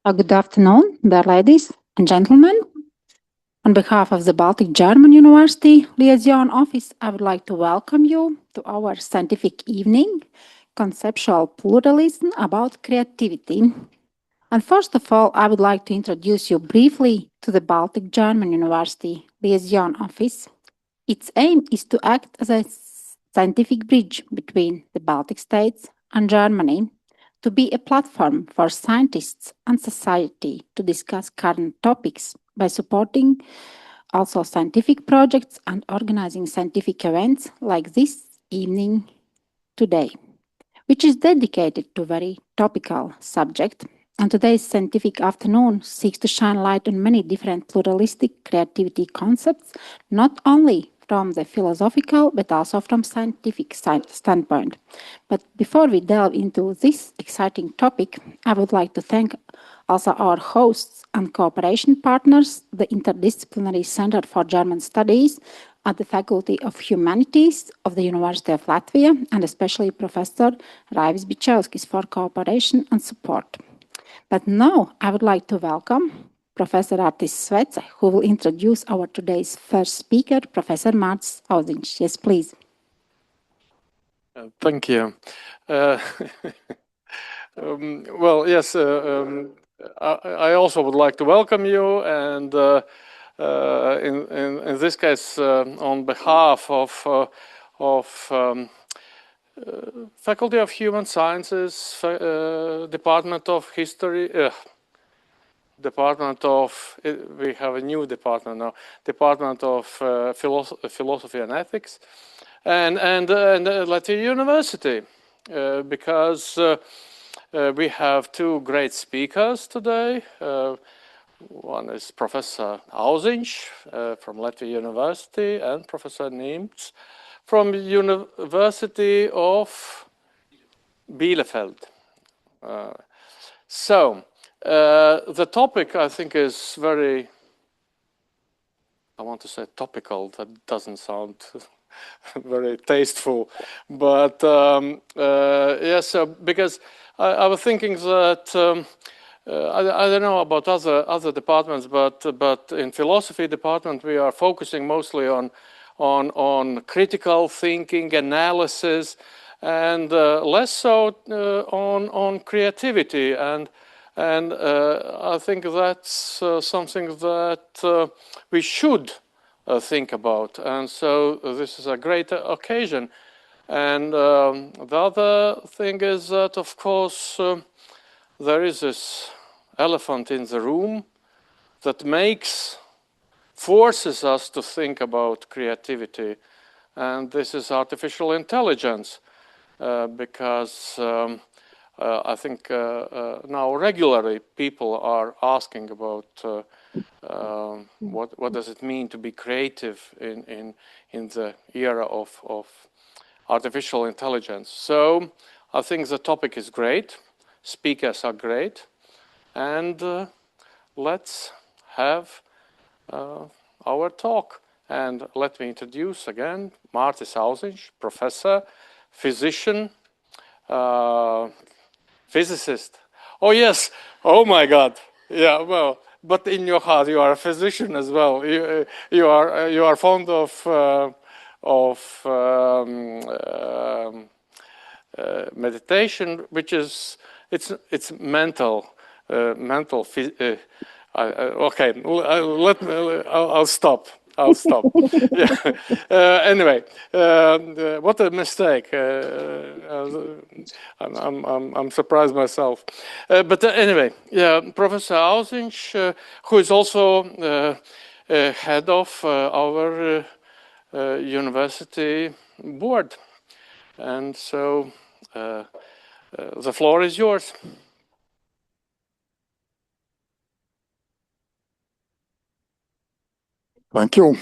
Good afternoon, dear ladies and gentlemen. On behalf of the Baltic-German University Liaison Office, I would like to welcome you to our scientific evening, Conceptual Pluralism about Creativity. And first of all, I would like to introduce you briefly to the Baltic-German University Liaison Office. Its aim is to act as a scientific bridge between the Baltic states and Germany, to be a platform for scientists and society to discuss current topics by supporting also scientific projects and organizing scientific events like this evening today, which is dedicated to a very topical subject. And today's scientific afternoon seeks to shine light on many different pluralistic creativity concepts, not only from the philosophical, but also from scientific standpoint. But before we delve into this exciting topic, I would like to thank also our hosts and cooperation partners, the Interdisciplinary Center for German Studies at the Faculty of Humanities of the University of Latvia, and especially Professor Raivis Bičevskis for cooperation and support. But now I would like to welcome Professor Artis Svece, who will introduce our today's first speaker, Professor Mārcis Auziņš. Yes, please. Thank you. Well, yes, I also would like to welcome you, and in this case, on behalf of Faculty of Human Sciences, Department of History, we have a new department now, Department of Philosophy and Ethics, and Latvia University, because we have two great speakers today. One is Professor Auziņš from Latvia University and Professor Nimtz from University of Bielefeld. So the topic, I think, is very, I want to say topical, that doesn't sound very tasteful, but yes, because I was thinking that I don't know about other departments, but in philosophy department we are focusing mostly on critical thinking, analysis, and less so on creativity, and I think that's something that we should think about, and so this is a great occasion. And the other thing is that, of course, there is this elephant in the room that forces us to think about creativity, and this is artificial intelligence, because I think now regularly people are asking about what does it mean to be creative in the era of artificial intelligence. So I think the topic is great, speakers are great, and let's have our talk. And let me introduce again Mārcis Auziņš, professor, physician, physicist. Oh yes, oh my God, yeah, well, but in your heart you are a physician as well. You are fond of meditation, which is it's mental. Okay, I'll stop. Yeah. Anyway, what a mistake. I'm surprised myself. But anyway, yeah, Professor Auziņš, who is also head of our university board, and so the floor is yours. Thank you.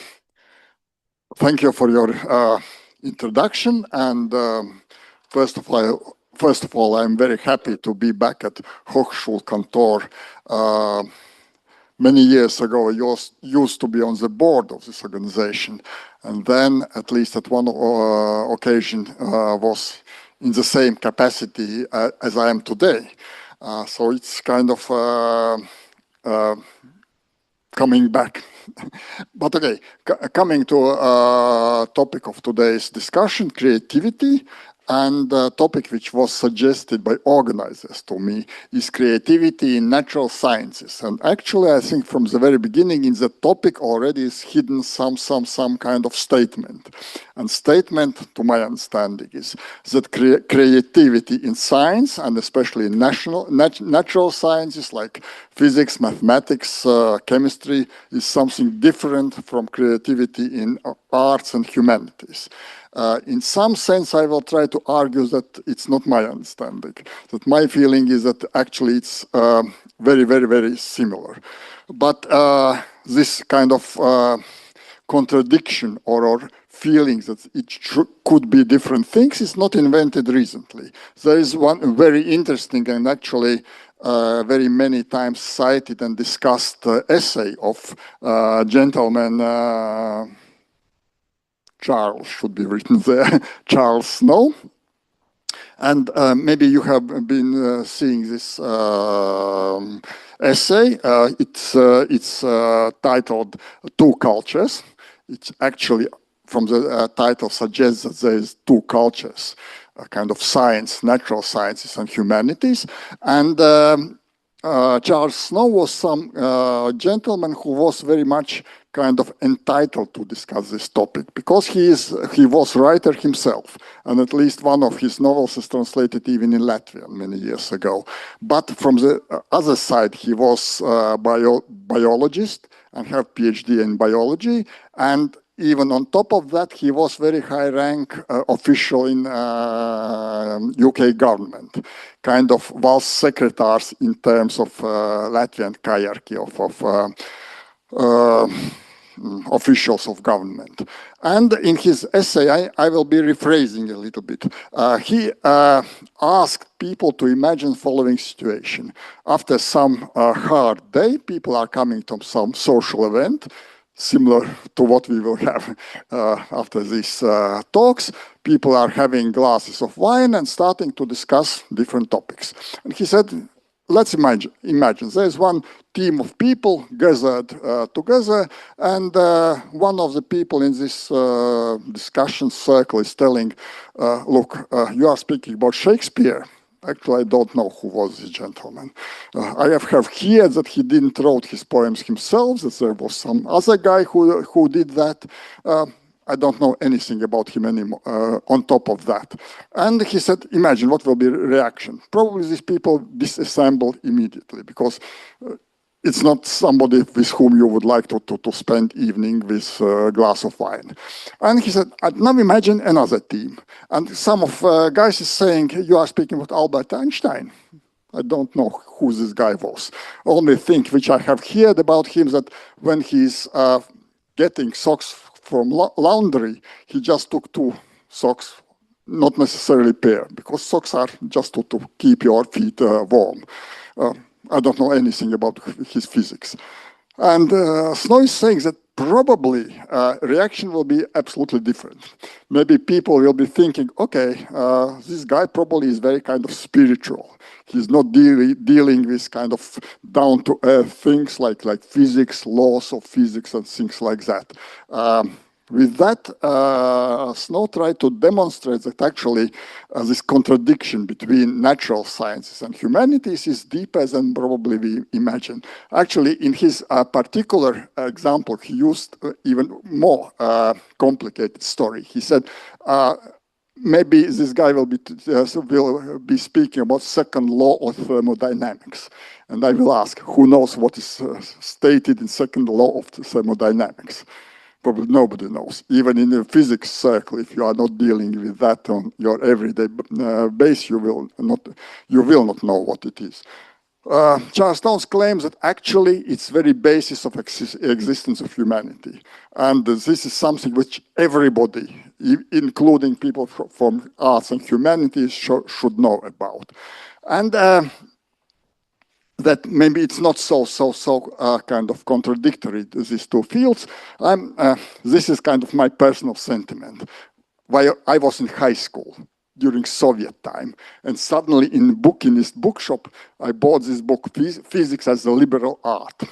Thank you for your introduction. And first of all, I'm very happy to be back at Hochschulkantor. Many years ago, I used to be on the board of this organization, and then, at least at one occasion, was in the same capacity as I am today. So it's kind of coming back. But okay, coming to topic of today's discussion, creativity. And the topic which was suggested by organizers to me is creativity in natural sciences. And actually, I think from the very beginning in the topic already is hidden some kind of statement. And statement, to my understanding, is that creativity in science, and especially in natural sciences like physics, mathematics, chemistry, is something different from creativity in arts and humanities. In some sense, I will try to argue that it's not my understanding. That my feeling is that actually it's very, very, very similar. But this kind of contradiction or feelings that it could be different things is not invented recently. There is one very interesting and actually very many times cited and discussed essay of gentleman Charles, should be written there, Charles Snow. And maybe you have been seeing this essay. It's titled Two Cultures. It's actually, from the title, suggests that there is two cultures, a kind of science, natural sciences and humanities. And Charles Snow was some gentleman who was very much kind of entitled to discuss this topic because he was writer himself, and at least one of his novels is translated even in Latvian many years ago. But from the other side, he was a biologist and have PhD in biology, and even on top of that, he was very high rank official in UK government, kind of was secretaries in terms of Latvian hierarchy of officials of government. And in his essay, I will be rephrasing a little bit. He asked people to imagine following situation. After some hard day, people are coming to some social event, similar to what we will have after these talks. People are having glasses of wine and starting to discuss different topics. And he said, let's imagine there's one team of people gathered together, and one of the people in this discussion circle is telling, look, you are speaking about Shakespeare. Actually, I don't know who was this gentleman. I have heard here that he didn't write his poems himself, that there was some other guy who did that. I don't know anything about him anymore on top of that. And he said, imagine what will be the reaction. Probably these people disassembled immediately because it's not somebody with whom you would like to spend evening with a glass of wine. And he said, now imagine another team. And some of guys is saying, you are speaking with Albert Einstein. I don't know who this guy was. Only thing which I have heard about him that when he's getting socks from laundry, he just took 2 socks, not necessarily pair, because socks are just to keep your feet warm. I don't know anything about his physics. And Snow is saying that probably reaction will be absolutely different. Maybe people will be thinking, okay, this guy probably is very kind of spiritual. He's not dealing with kind of down-to-earth things like physics, laws of physics and things like that. With that, Snow tried to demonstrate that actually this contradiction between natural sciences and humanities is deeper than probably we imagine. Actually, in his particular example, he used even more complicated story. He said, maybe this guy will be speaking about second law of thermodynamics. And I will ask, who knows what is stated in second law of thermodynamics? Probably nobody knows. Even in the physics circle, if you are not dealing with that on your everyday base, you will not know what it is. Charles Snow claims that actually it's very basis of existence of humanity. And this is something which everybody, including people from arts and humanities, should know about. And that maybe it's not so kind of contradictory, these two fields. This is kind of my personal sentiment. While I was in high school, during Soviet time. And suddenly in the bookist bookshop, I bought this book, Physics as a Liberal Art,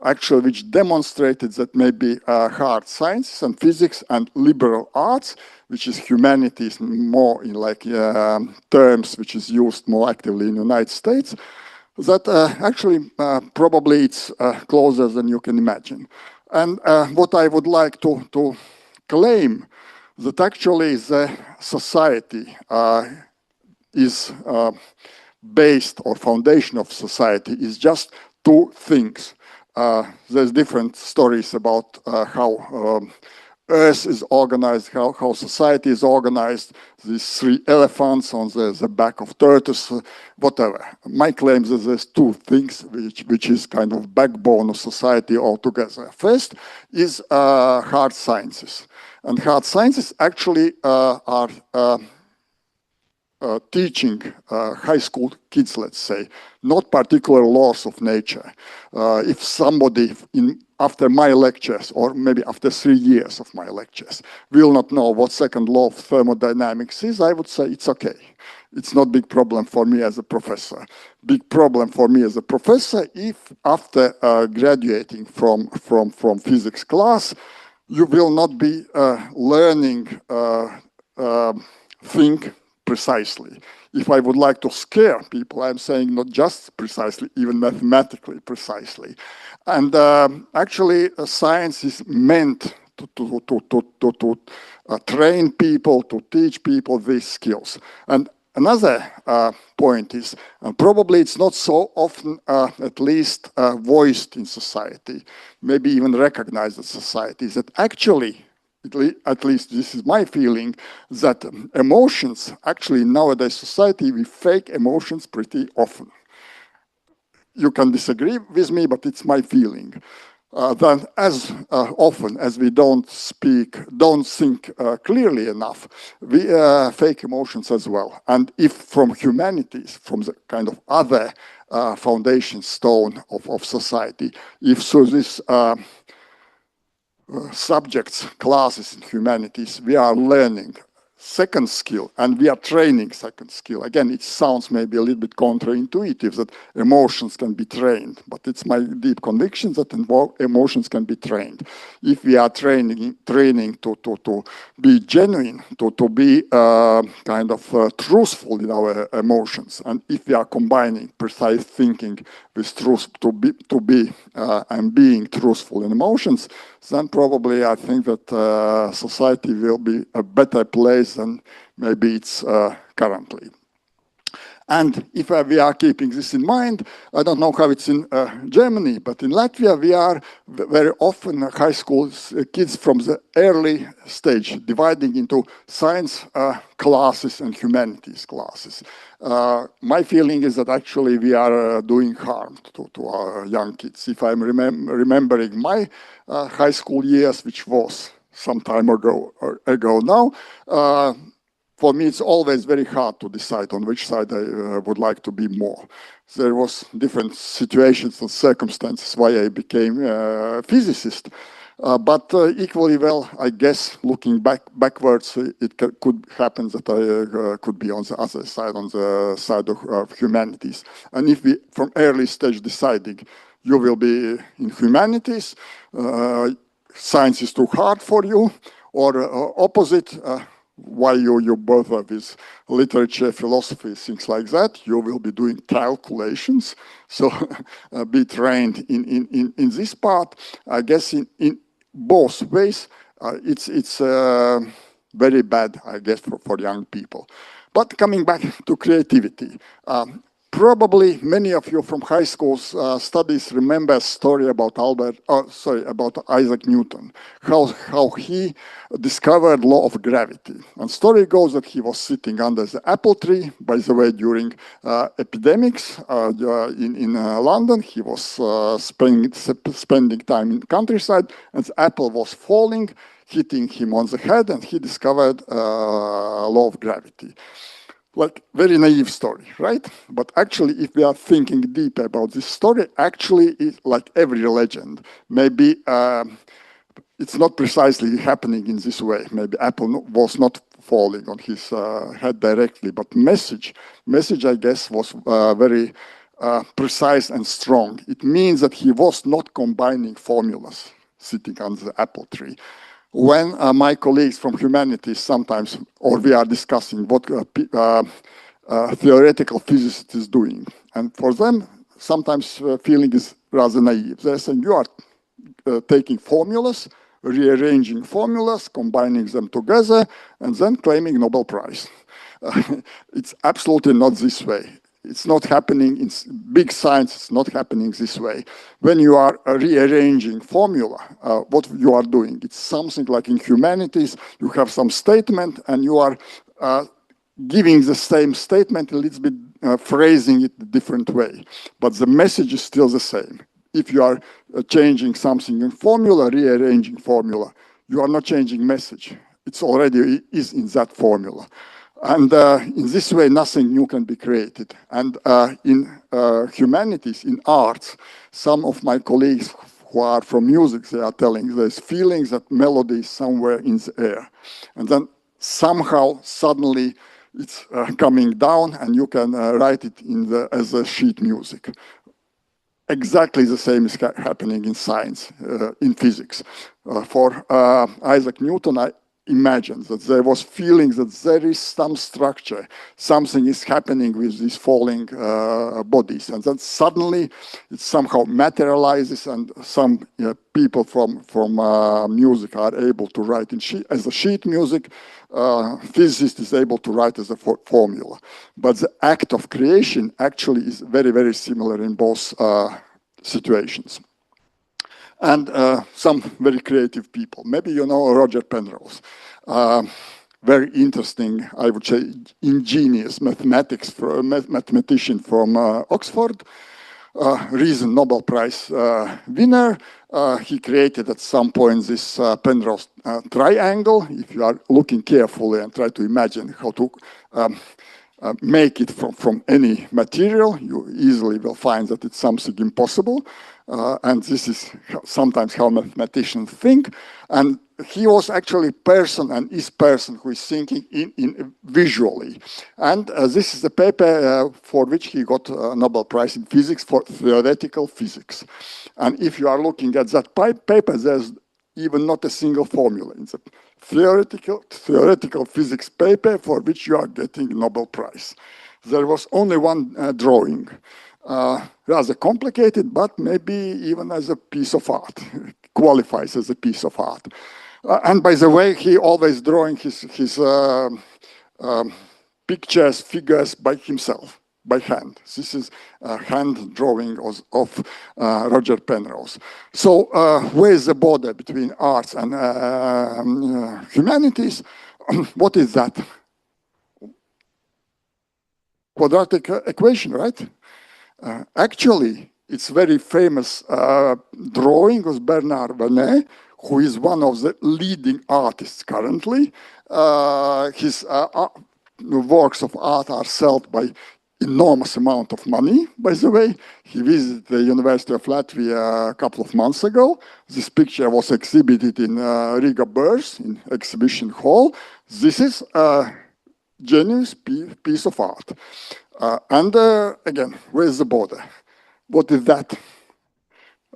actually, which demonstrated that maybe hard sciences and physics and liberal arts, which is humanities more in like terms which is used more actively in the United States, that actually probably it's closer than you can imagine. And what I would like to claim that actually the society is based, or foundation of society is just two things. There's different stories about how Earth is organized, how society is organized, these 3 elephants on the back of tortoise, whatever. My claim is that there's two things which is kind of backbone of society altogether. First is hard sciences. And hard sciences actually are teaching high school kids, let's say, not particular laws of nature. If somebody after my lectures, or maybe after 3 years of my lectures, will not know what second law of thermodynamics is, I would say it's okay. It's not a big problem for me as a professor. Big problem for me as a professor if after graduating from physics class, you will not be learning think precisely. If I would like to scare people, I'm saying not just precisely, even mathematically precisely. And actually, science is meant to train people, to teach people these skills. And another point is, probably it's not so often, at least voiced in society, maybe even recognized in society, is that actually, at least this is my feeling, that emotions, actually in nowadays society, we fake emotions pretty often. You can disagree with me, but it's my feeling. That as often as we don't think clearly enough, we fake emotions as well. And if from humanities, from the kind of other foundation stone of society, if so this subjects, classes in humanities, we are learning second skill, and we are training second skill. Again, it sounds maybe a little bit counterintuitive that emotions can be trained, but it's my deep conviction that emotions can be trained. If we are training to be genuine, to be kind of truthful in our emotions, and if we are combining precise thinking with truth to be and being truthful in emotions, then probably I think that society will be a better place than maybe it's currently. And if we are keeping this in mind, I don't know how it's in Germany, but in Latvia, we are very often high school kids from the early stage, dividing into science classes and humanities classes. My feeling is that actually we are doing harm to our young kids. If I'm remembering my high school years, which was some time ago now, for me, it's always very hard to decide on which side I would like to be more. There was different situations and circumstances why I became a physicist. But equally well, I guess, looking backwards, it could happen that I could be on the other side, on the side of humanities. And if we, from early stage, deciding you will be in humanities, science is too hard for you, or opposite, why you bother with literature, philosophy, things like that, you will be doing calculations. So be trained in this part. I guess in both ways, it's very bad, I guess, for young people. But coming back to creativity, probably many of you from high school studies remember a story about about Isaac Newton, how he discovered law of gravity. And story goes that he was sitting under the apple tree, by the way, during epidemics in London. He was spending time in countryside, and the apple was falling, hitting him on the head, and he discovered law of gravity. Like, very naive story, right? But actually, if we are thinking deep about this story, actually, it's like every legend. Maybe it's not precisely happening in this way. Maybe Apple was not falling on his head directly, but message, I guess, was very precise and strong. It means that he was not combining formulas sitting under the apple tree. When my colleagues from Humanities sometimes, or we are discussing what theoretical physicist is doing, and for them, sometimes feeling is rather naive. They're saying you are taking formulas, rearranging formulas, combining them together, and then claiming Nobel Prize. It's absolutely not this way. It's not happening in big science. It's not happening this way. When you are rearranging formula, what you are doing, it's something like in Humanities, you have some statement and you are giving the same statement a little bit, phrasing it a different way. But the message is still the same. If you are changing something in formula, rearranging formula, you are not changing message. It's already is in that formula. And in this way, nothing new can be created. And in Humanities, in arts, some of my colleagues who are from music, they are telling there's feelings that melody is somewhere in the air. And then somehow, suddenly, it's coming down and you can write it in as a sheet music. Exactly the same is happening in science, in physics. For Isaac Newton, I imagined that there was feeling that there is some structure, something is happening with these falling bodies, and then suddenly it somehow materializes, and some people from music are able to write in as a sheet music. Physicist is able to write as a formula, but the act of creation actually is very, very similar in both situations. And some very creative people. Maybe you know Roger Penrose. Very interesting, I would say, ingenious mathematician from Oxford. Recent Nobel Prize winner. He created at some point this Penrose triangle. If you are looking carefully and try to imagine how to make it from any material, you easily will find that it's something impossible. And this is sometimes how mathematicians think. And he was actually person and is person who is thinking in visually. And this is the paper for which he got a Nobel Prize in physics for theoretical physics. And if you are looking at that paper, there's even not a single formula. It's a theoretical physics paper for which you are getting Nobel Prize. There was only one drawing. Rather complicated, but maybe even as a piece of art, qualifies as a piece of art. And by the way, he always drawing his pictures, figures by himself, by hand. This is a hand drawing of Roger Penrose. So where is the border between arts and humanities? What is that? Quadratic equation, right? Actually, it's very famous drawing of Bernard Vernet, who is one of the leading artists currently. His works of art are sold by enormous amount of money, by the way. He visited the University of Latvia a couple of months ago. This picture was exhibited in Riga Börs, in exhibition hall. This is a genuine piece of art. And again, where's the border? What is that?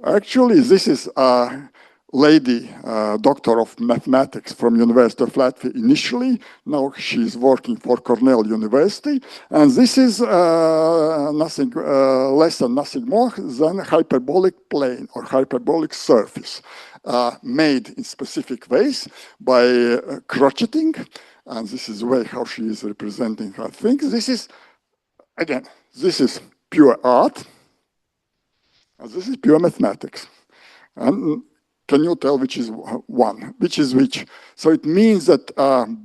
Actually, this is a lady, doctor of mathematics from University of Latvia initially. Now she's working for Cornell University. And this is nothing less than nothing more than a hyperbolic plane or hyperbolic surface made in specific ways by crocheting. And this is the way how she is representing her things. This is, again, this is pure art. And this is pure mathematics. And can you tell which is one, which is which? So it means that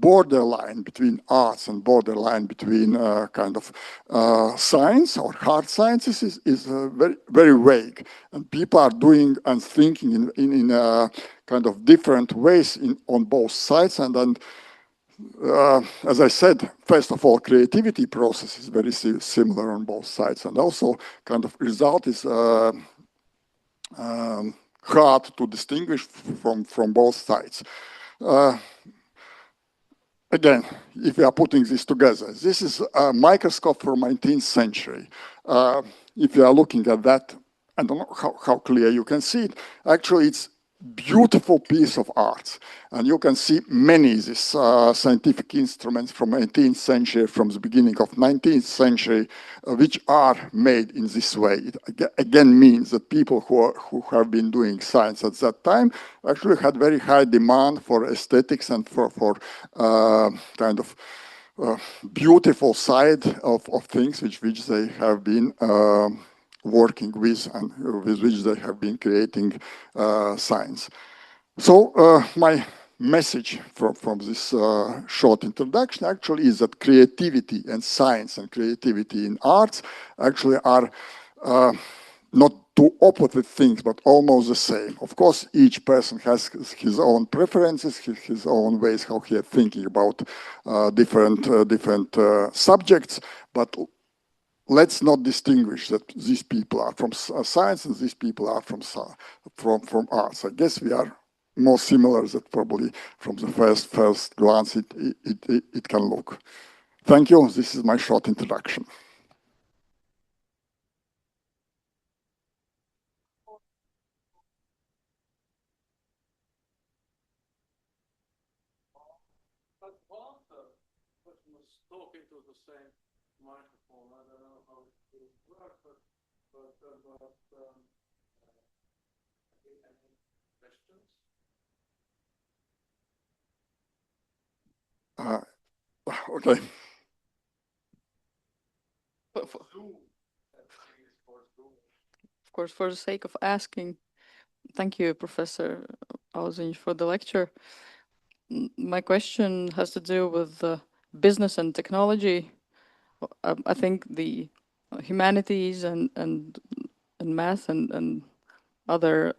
borderline between arts and borderline between kind of science or hard sciences is very, very vague. And people are doing and thinking in kind of different ways on both sides. And as I said, first of all, creativity process is very similar on both sides. And also kind of result is hard to distinguish from both sides. again, if we are putting this together, this is a microscope from 19th century. If you are looking at that, I don't know how clear you can see it. Actually, it's beautiful piece of art. And you can see many of these scientific instruments from 18th century, from the beginning of 19th century, which are made in this way. It again means that people who have been doing science at that time actually had very high demand for aesthetics and for kind of beautiful side of things which they have been working with and with which they have been creating science. So my message from this short introduction actually is that creativity and science and creativity in arts actually are not two opposite things, but almost the same. Of course, each person has his own preferences, his own ways how he is thinking about different subjects, but let's not distinguish that these people are from science and these people are from arts. I guess we are more similar than probably from the first glance it can look. Thank you. This is my short introduction. Talking to the same microphone. I don't know how it will work, but any questions? Okay. Of course, for the sake of asking, thank you, Professor Auziņš, for the lecture. My question has to do with business and technology. I think the humanities and math and other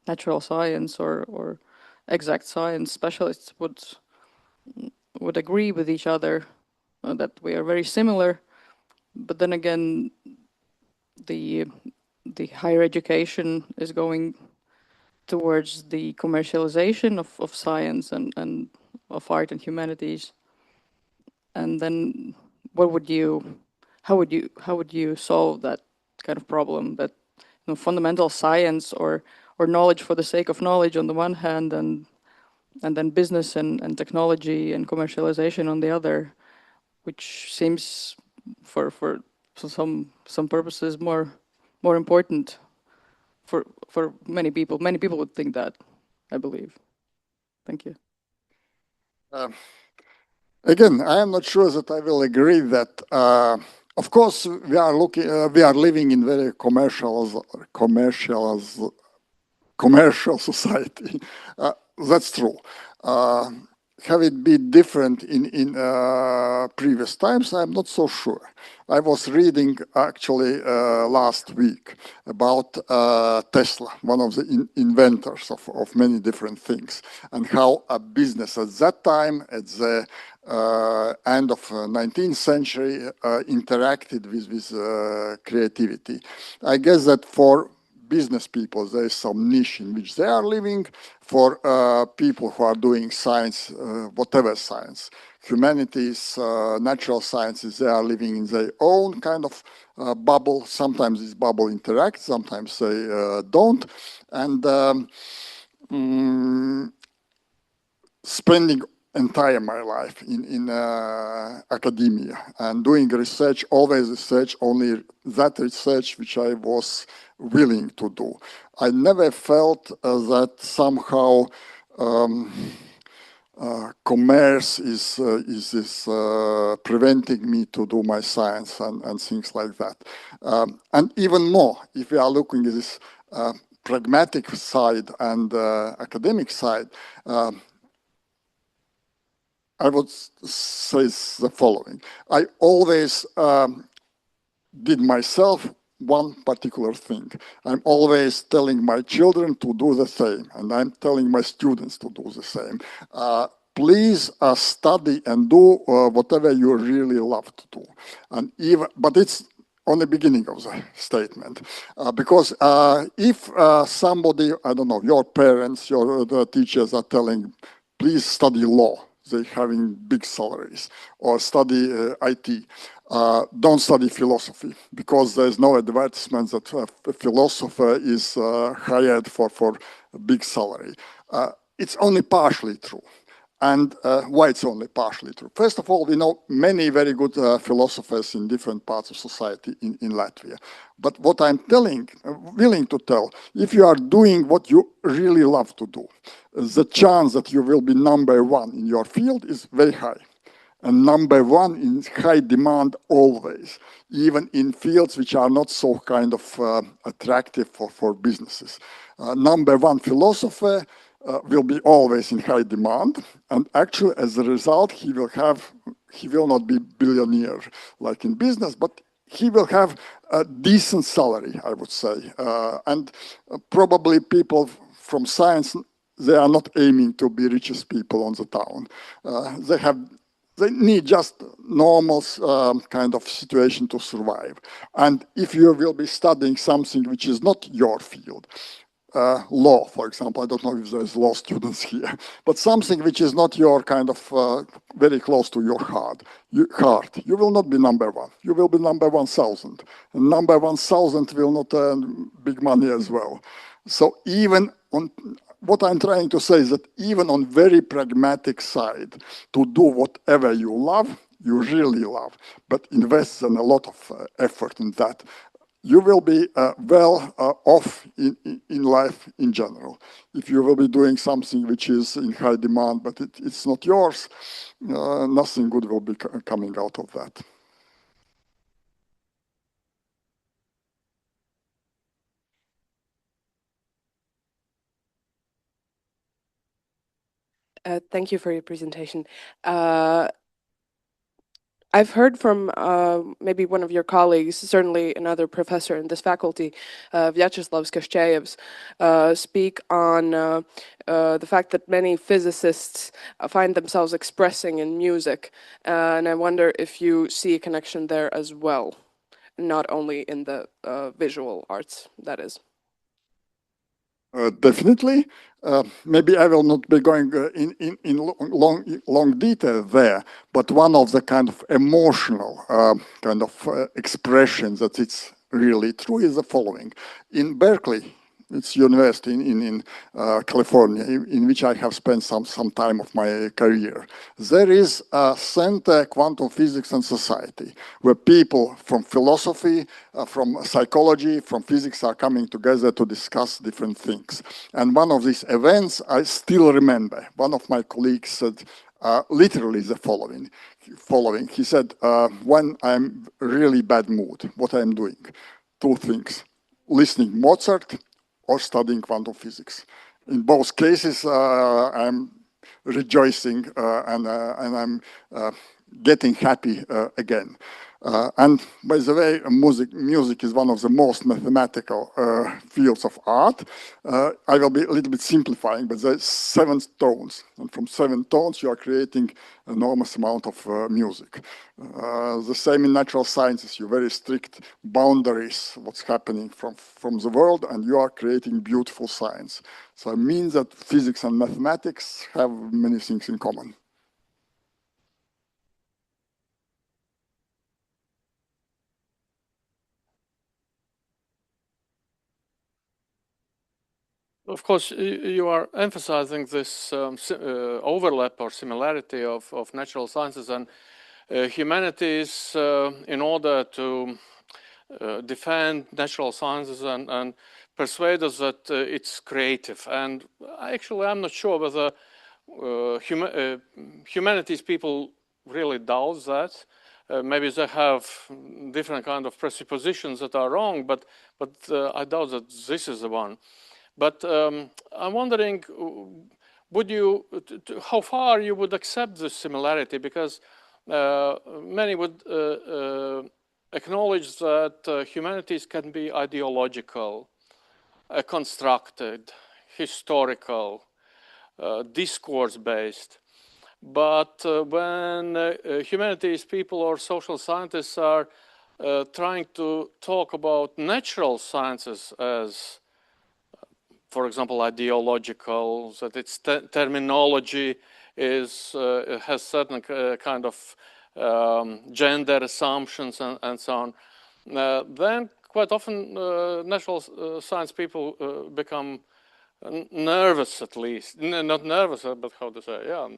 natural science or exact science specialists would agree with each other that we are very similar. But then again, the higher education is going towards the commercialization of science and of art and humanities. And then how would you solve that kind of problem, that fundamental science or knowledge for the sake of knowledge on the one hand, and then business and technology and commercialization on the other, which seems for some purposes more important for many people. Many people would think that, I believe. Thank you. Again, I am not sure that I will agree that. Of course, we are living in very commercial society. That's true. Have it been different in previous times? I'm not so sure. I was reading actually last week about Tesla, one of the inventors of many different things, and how a business at that time, at the end of 19th century, interacted with creativity. I guess that for business people, there is some niche in which they are living. For people who are doing science, whatever science, humanities, natural sciences, they are living in their own kind of bubble. Sometimes this bubble interacts, sometimes they don't. And spending entire my life in academia and doing research, always research, only that research which I was willing to do. I never felt that somehow commerce is preventing me to do my science and things like that. And even more, if we are looking at this pragmatic side and academic side, I would say the following. I always did myself one particular thing. I'm always telling my children to do the same, and I'm telling my students to do the same. Please study and do whatever you really love to do. And but it's on the beginning of the statement, because if somebody, I don't know, your parents, the teachers are telling, please study law, they're having big salaries, or study IT. Don't study philosophy, because there's no advertisement that a philosopher is hired for a big salary. It's only partially true. And why it's only partially true? First of all, we know many very good philosophers in different parts of society in Latvia. But what I'm willing to tell, if you are doing what you really love to do, the chance that you will be number one in your field is very high. And number one in high demand always, even in fields which are not so kind of attractive for businesses. Number one philosopher will be always in high demand, and actually as a result he will not be billionaire like in business, but he will have a decent salary, I would say. And probably people from science, they are not aiming to be richest people on the town. They need just normal kind of situation to survive. And if you will be studying something which is not your field, law, for example, I don't know if there's law students here, but something which is not your kind of very close to your heart, you will not be number one. You will be number 1,000. And number 1,000 will not earn big money as well. So even on, what I'm trying to say is that even on very pragmatic side, to do whatever you love, you really love, but invest in a lot of effort in that, you will be well off in life in general. If you will be doing something which is in high demand, but it's not yours, nothing good will be coming out of that. Thank you for your presentation. I've heard from maybe one of your colleagues, certainly another professor in this faculty, Vyacheslavs Kashchayevs, speak on the fact that many physicists find themselves expressing in music. And I wonder if you see a connection there as well, not only in the visual arts, that is. Definitely. Maybe I will not be going in long detail there, but one of the kind of emotional kind of expressions that it's really true is the following. In Berkeley, it's university in California, in which I have spent some time of my career. There is a center, Quantum Physics and Society, where people from philosophy, from psychology, from physics are coming together to discuss different things. And one of these events, I still remember, one of my colleagues said literally the following. He said, when I'm really bad mood, what I'm doing? Two things, listening Mozart, or studying quantum physics. In both cases, I'm rejoicing and I'm getting happy again. And by the way, music is one of the most mathematical fields of art. I will be a little bit simplifying, but there's 7 tones. And from 7 tones, you are creating enormous amount of music. The same in natural sciences, you very strict boundaries, what's happening from the world, and you are creating beautiful science. So it means that physics and mathematics have many things in common. Of course, you are emphasizing this overlap or similarity of natural sciences and humanities in order to defend natural sciences and persuade us that it's creative. And actually, I'm not sure whether humanities people really doubt that. Maybe they have different kind of presuppositions that are wrong, but I doubt that this is the one. But I'm wondering, would you, how far you would accept this similarity? Because many would acknowledge that humanities can be ideological, constructed, historical, discourse-based. But when humanities people or social scientists are trying to talk about natural sciences as, for example, ideological, that it's terminology has certain kind of gender assumptions and so on, then quite often natural science people become nervous, at least. Not nervous, but how to say, yeah,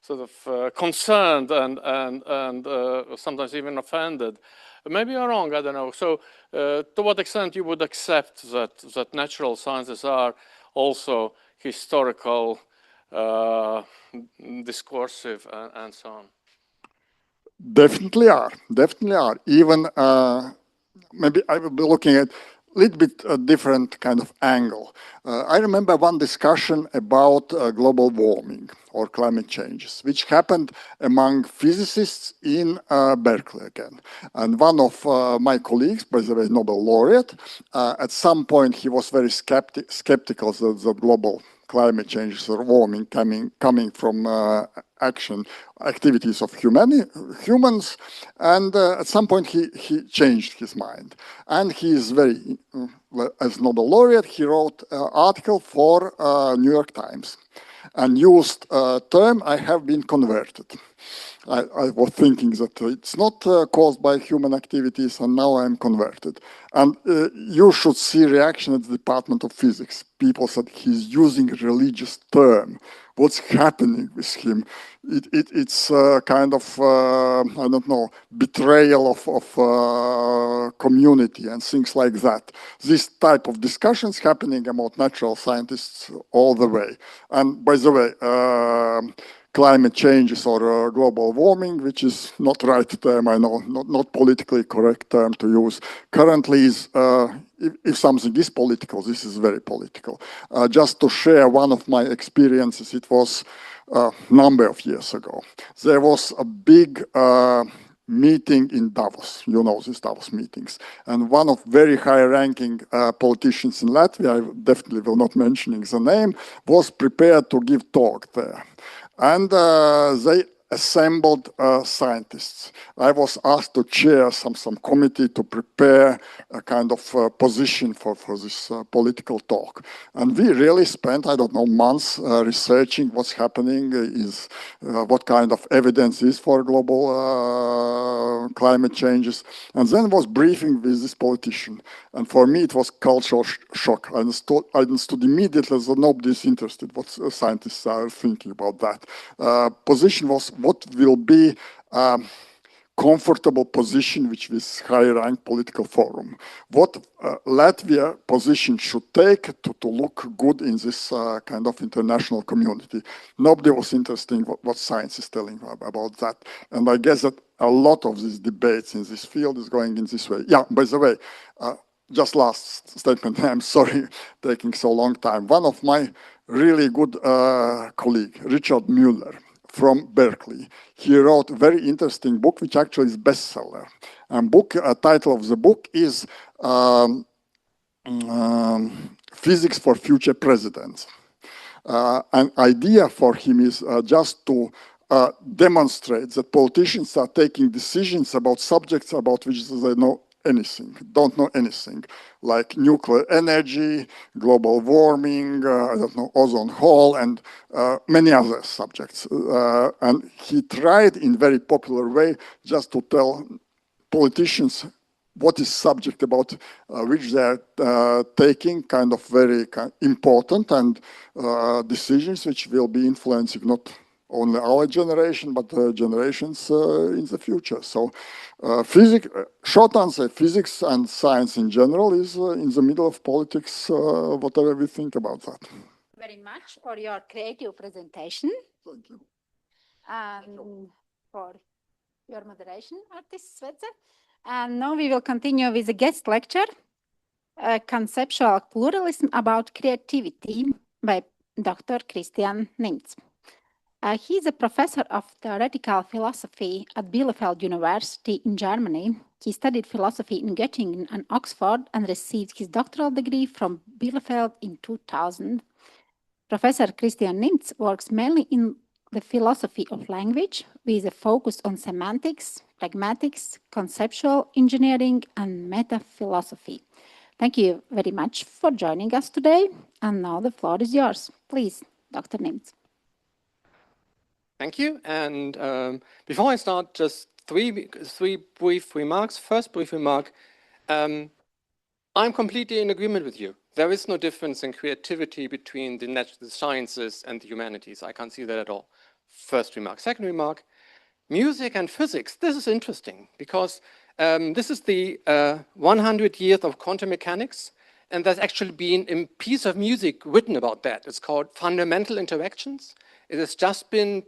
sort of concerned and sometimes even offended. Maybe you're wrong, I don't know. So to what extent you would accept that natural sciences are also historical, discursive, and so on? Definitely are. Even maybe I will be looking at a little bit a different kind of angle. I remember one discussion about global warming or climate changes, which happened among physicists in Berkeley again. And one of my colleagues, by the way, Nobel laureate, at some point he was very skeptical that the global climate changes or warming coming from activities of humans, and at some point he changed his mind, and he is very, as Nobel laureate, he wrote an article for New York Times and used a term, "I have been converted." I was thinking that it's not caused by human activities, and now I'm converted. And you should see reaction at the Department of Physics. People said he's using a religious term. What's happening with him? It's kind of, I don't know, betrayal of community and things like that. This type of discussions happening about natural scientists all the way. And by the way, climate changes or global warming, which is not right term, I know, not politically correct term to use, currently is, if something is political, this is very political. Just to share one of my experiences, it was a number of years ago. There was a big meeting in Davos, you know these Davos meetings, and one of very high-ranking politicians in Latvia, I definitely will not mentioning the name, was prepared to give talk there. And they assembled scientists. I was asked to chair some committee to prepare a kind of position for this political talk. And we really spent, I don't know, months researching what's happening, what kind of evidence is for global climate changes. And then was briefing with this politician. And for me, it was cultural shock. I understood immediately that nobody is interested what scientists are thinking about that. Position was what will be comfortable position which this high-rank political forum. What Latvia position should take to look good in this kind of international community. Nobody was interested in what science is telling about that. And I guess that a lot of these debates in this field is going in this way. Yeah, by the way, just last statement, I'm sorry taking so long time. One of my really good colleague, Richard Mueller, from Berkeley. He wrote a very interesting book, which actually is bestseller. And title of the book is Physics for Future Presidents. An idea for him is just to demonstrate that politicians are taking decisions about subjects about which they don't know anything, like nuclear energy, global warming, I don't know, ozone hole, and many other subjects. And he tried in very popular way just to tell politicians what is subject about which they are taking kind of very important and decisions which will be influencing not only our generation, but generations in the future. So short answer, physics and science in general is in the middle of politics, whatever we think about that. Very much for your creative presentation. Thank you. And for your moderation, Mārcis Svece. And now we will continue with the guest lecture, Conceptual Pluralism about Creativity by Dr. Christian Nimtz. He is a professor of theoretical philosophy at Bielefeld University in Germany. He studied philosophy in Göttingen and Oxford and received his doctoral degree from Bielefeld in 2000. Professor Christian Nimtz works mainly in the philosophy of language with a focus on semantics, pragmatics, conceptual engineering, and meta-philosophy. Thank you very much for joining us today. And now the floor is yours. Please, Dr. Nimtz. Thank you. And before I start, just three brief remarks. First brief remark, I'm completely in agreement with you. There is no difference in creativity between the natural sciences and the humanities. I can't see that at all. First remark. Second remark, music and physics. This is interesting because this is the 100 years of quantum mechanics, and there's actually been a piece of music written about that. It's called Fundamental Interactions. It has just been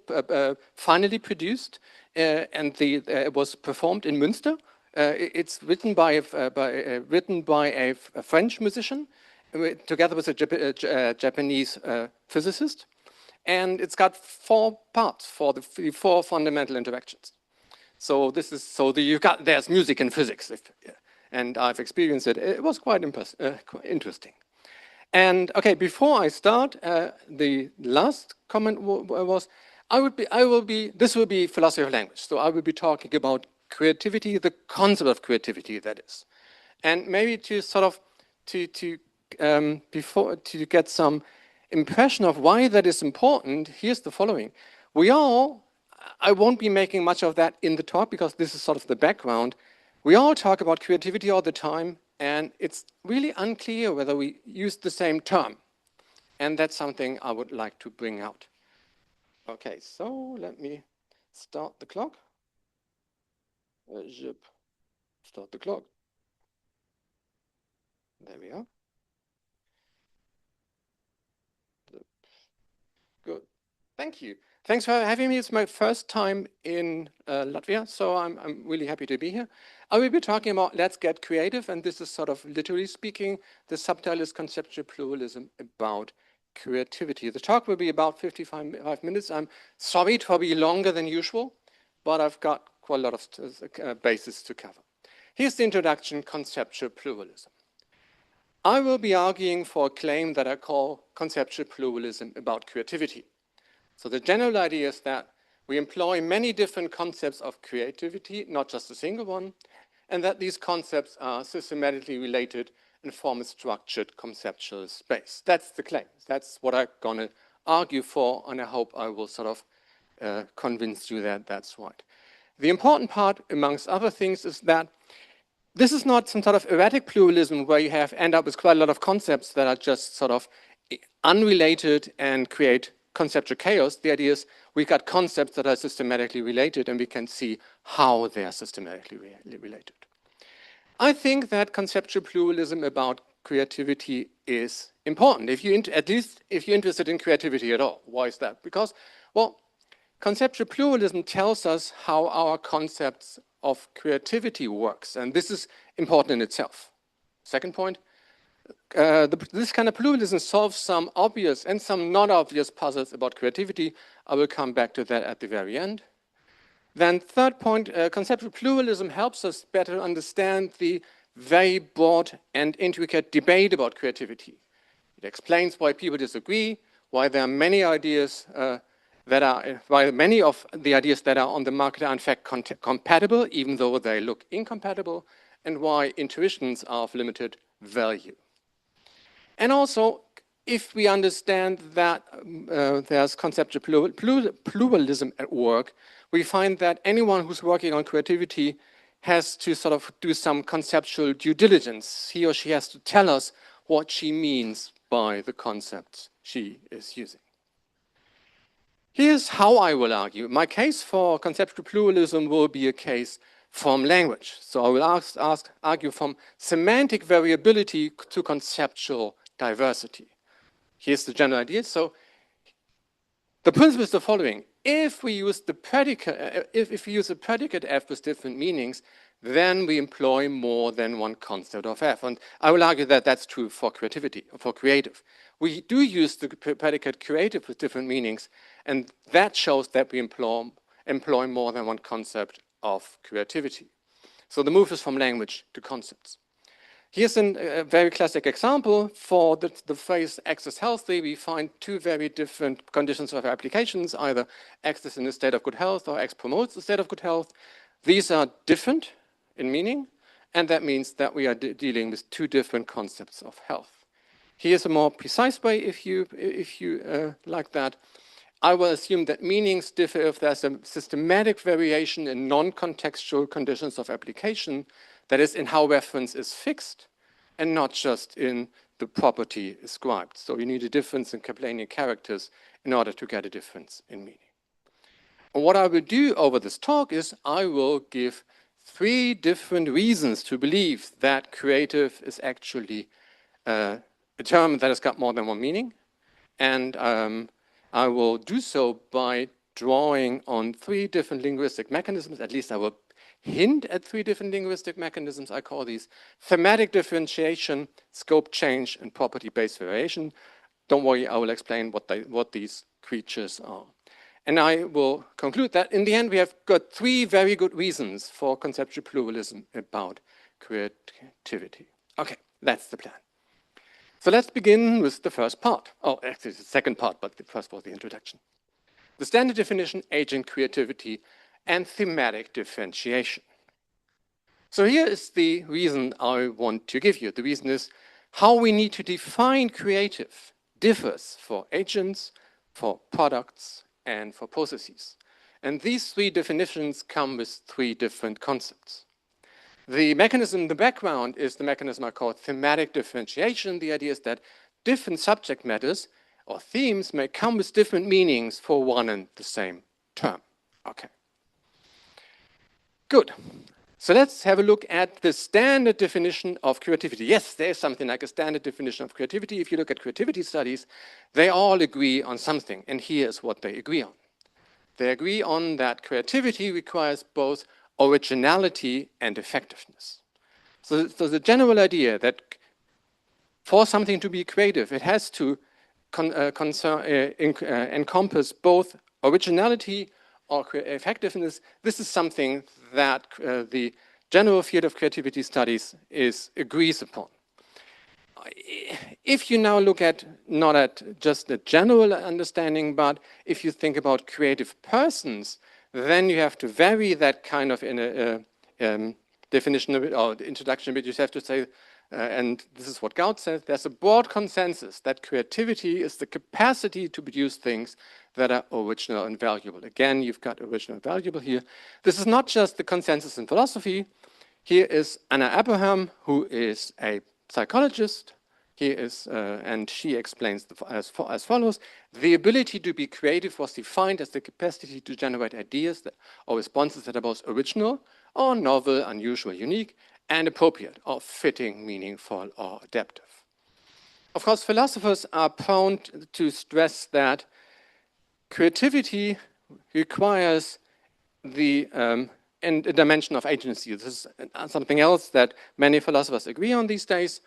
finally produced, and it was performed in Münster. It's written by a French musician, together with a Japanese physicist, and it's got 4 parts for the 4 fundamental interactions. So this is there's music and physics, and I've experienced it. It was quite interesting. And okay, before I start, the last comment was, this will be philosophy of language. So I will be talking about creativity, the concept of creativity, that is. And maybe to sort of, to get some impression of why that is important, here's the following. I won't be making much of that in the talk because this is sort of the background. We all talk about creativity all the time, and it's really unclear whether we use the same term. And that's something I would like to bring out. Okay, so let me start the clock. Start the clock. There we are. Good. Thank you. Thanks for having me. It's my first time in Latvia, so I'm really happy to be here. I will be talking about Let's Get Creative, and this is sort of literally speaking, the subtitle is Conceptual Pluralism about creativity. The talk will be about 55 minutes. I'm sorry to be longer than usual, but I've got quite a lot of bases to cover. Here's the introduction, Conceptual Pluralism. I will be arguing for a claim that I call Conceptual Pluralism about creativity. So the general idea is that we employ many different concepts of creativity, not just a single one, and that these concepts are systematically related and form a structured conceptual space. That's the claim. That's what I'm going to argue for, and I hope I will sort of convince you that that's right. The important part, amongst other things, is that this is not some sort of erratic pluralism where you end up with quite a lot of concepts that are just sort of unrelated and create conceptual chaos. The idea is we've got concepts that are systematically related, and we can see how they are systematically related. I think that conceptual pluralism about creativity is important, at least if you're interested in creativity at all. Why is that? Because, well, conceptual pluralism tells us how our concepts of creativity works, and this is important in itself. Second point, this kind of pluralism solves some obvious and some not obvious puzzles about creativity. I will come back to that at the very end. Then third point, conceptual pluralism helps us better understand the very broad and intricate debate about creativity. It explains why people disagree, why there are many ideas why many of the ideas that are on the market are in fact compatible, even though they look incompatible, and why intuitions are of limited value. And also, if we understand that there's conceptual pluralism at work, we find that anyone who's working on creativity has to sort of do some conceptual due diligence. He or she has to tell us what she means by the concepts she is using. Here's how I will argue. My case for conceptual pluralism will be a case from language. So I will argue from semantic variability to conceptual diversity. Here's the general idea. So the principle is the following. If we use the predicate, if we use a predicate F with different meanings, then we employ more than one concept of F. And I will argue that that's true for creativity, for creative. We do use the predicate creative with different meanings, and that shows that we employ more than one concept of creativity. So the move is from language to concepts. Here's a very classic example. For the phrase X is healthy, we find 2 very different conditions of applications. Either X is in a state of good health or X promotes a state of good health. These are different in meaning, and that means that we are dealing with 2 different concepts of health. Here's a more precise way, if you like that. I will assume that meanings differ if there's a systematic variation in non-contextual conditions of application, that is, in how reference is fixed, and not just in the property ascribed. So you need a difference in Kaplanian characters in order to get a difference in meaning. And what I will do over this talk is I will give 3 different reasons to believe that creative is actually a term that has got more than one meaning. And I will do so by drawing on 3 different linguistic mechanisms. At least I will hint at 3 different linguistic mechanisms. I call these thematic differentiation, scope change, and property-based variation. Don't worry, I will explain what these creatures are. And I will conclude that in the end we have got 3 very good reasons for conceptual pluralism about creativity. Okay, that's the plan. So let's begin with the first part. Oh, actually it's the second part, but the first was the introduction. The standard definition, agent creativity, and thematic differentiation. So here is the reason I want to give you. The reason is how we need to define creative differs for agents, for products, and for processes. And these 3 definitions come with 3 different concepts. The mechanism in the background is the mechanism I call thematic differentiation. The idea is that different subject matters or themes may come with different meanings for one and the same term. Okay. Good. So let's have a look at the standard definition of creativity. Yes, there is something like a standard definition of creativity. If you look at creativity studies, they all agree on something, and here's what they agree on. They agree on that creativity requires both originality and effectiveness. So the general idea that for something to be creative, it has to encompass both originality or effectiveness. This is something that the general field of creativity studies agrees upon. If you now look at, not at just the general understanding, but if you think about creative persons, then you have to vary that kind of in a definition of it, or the introduction of it. You have to say, and this is what Gaut says, there's a broad consensus that creativity is the capacity to produce things that are original and valuable. Again, you've got original and valuable here. This is not just the consensus in philosophy. Here is Anna Abraham, who is a psychologist. Here is, and she explains as follows: the ability to be creative was defined as the capacity to generate ideas or responses that are both original or novel, unusual, unique, and appropriate or fitting, meaningful, or adaptive. Of course, philosophers are prone to stress that creativity requires the a dimension of agency. This is something else that many philosophers agree on these days.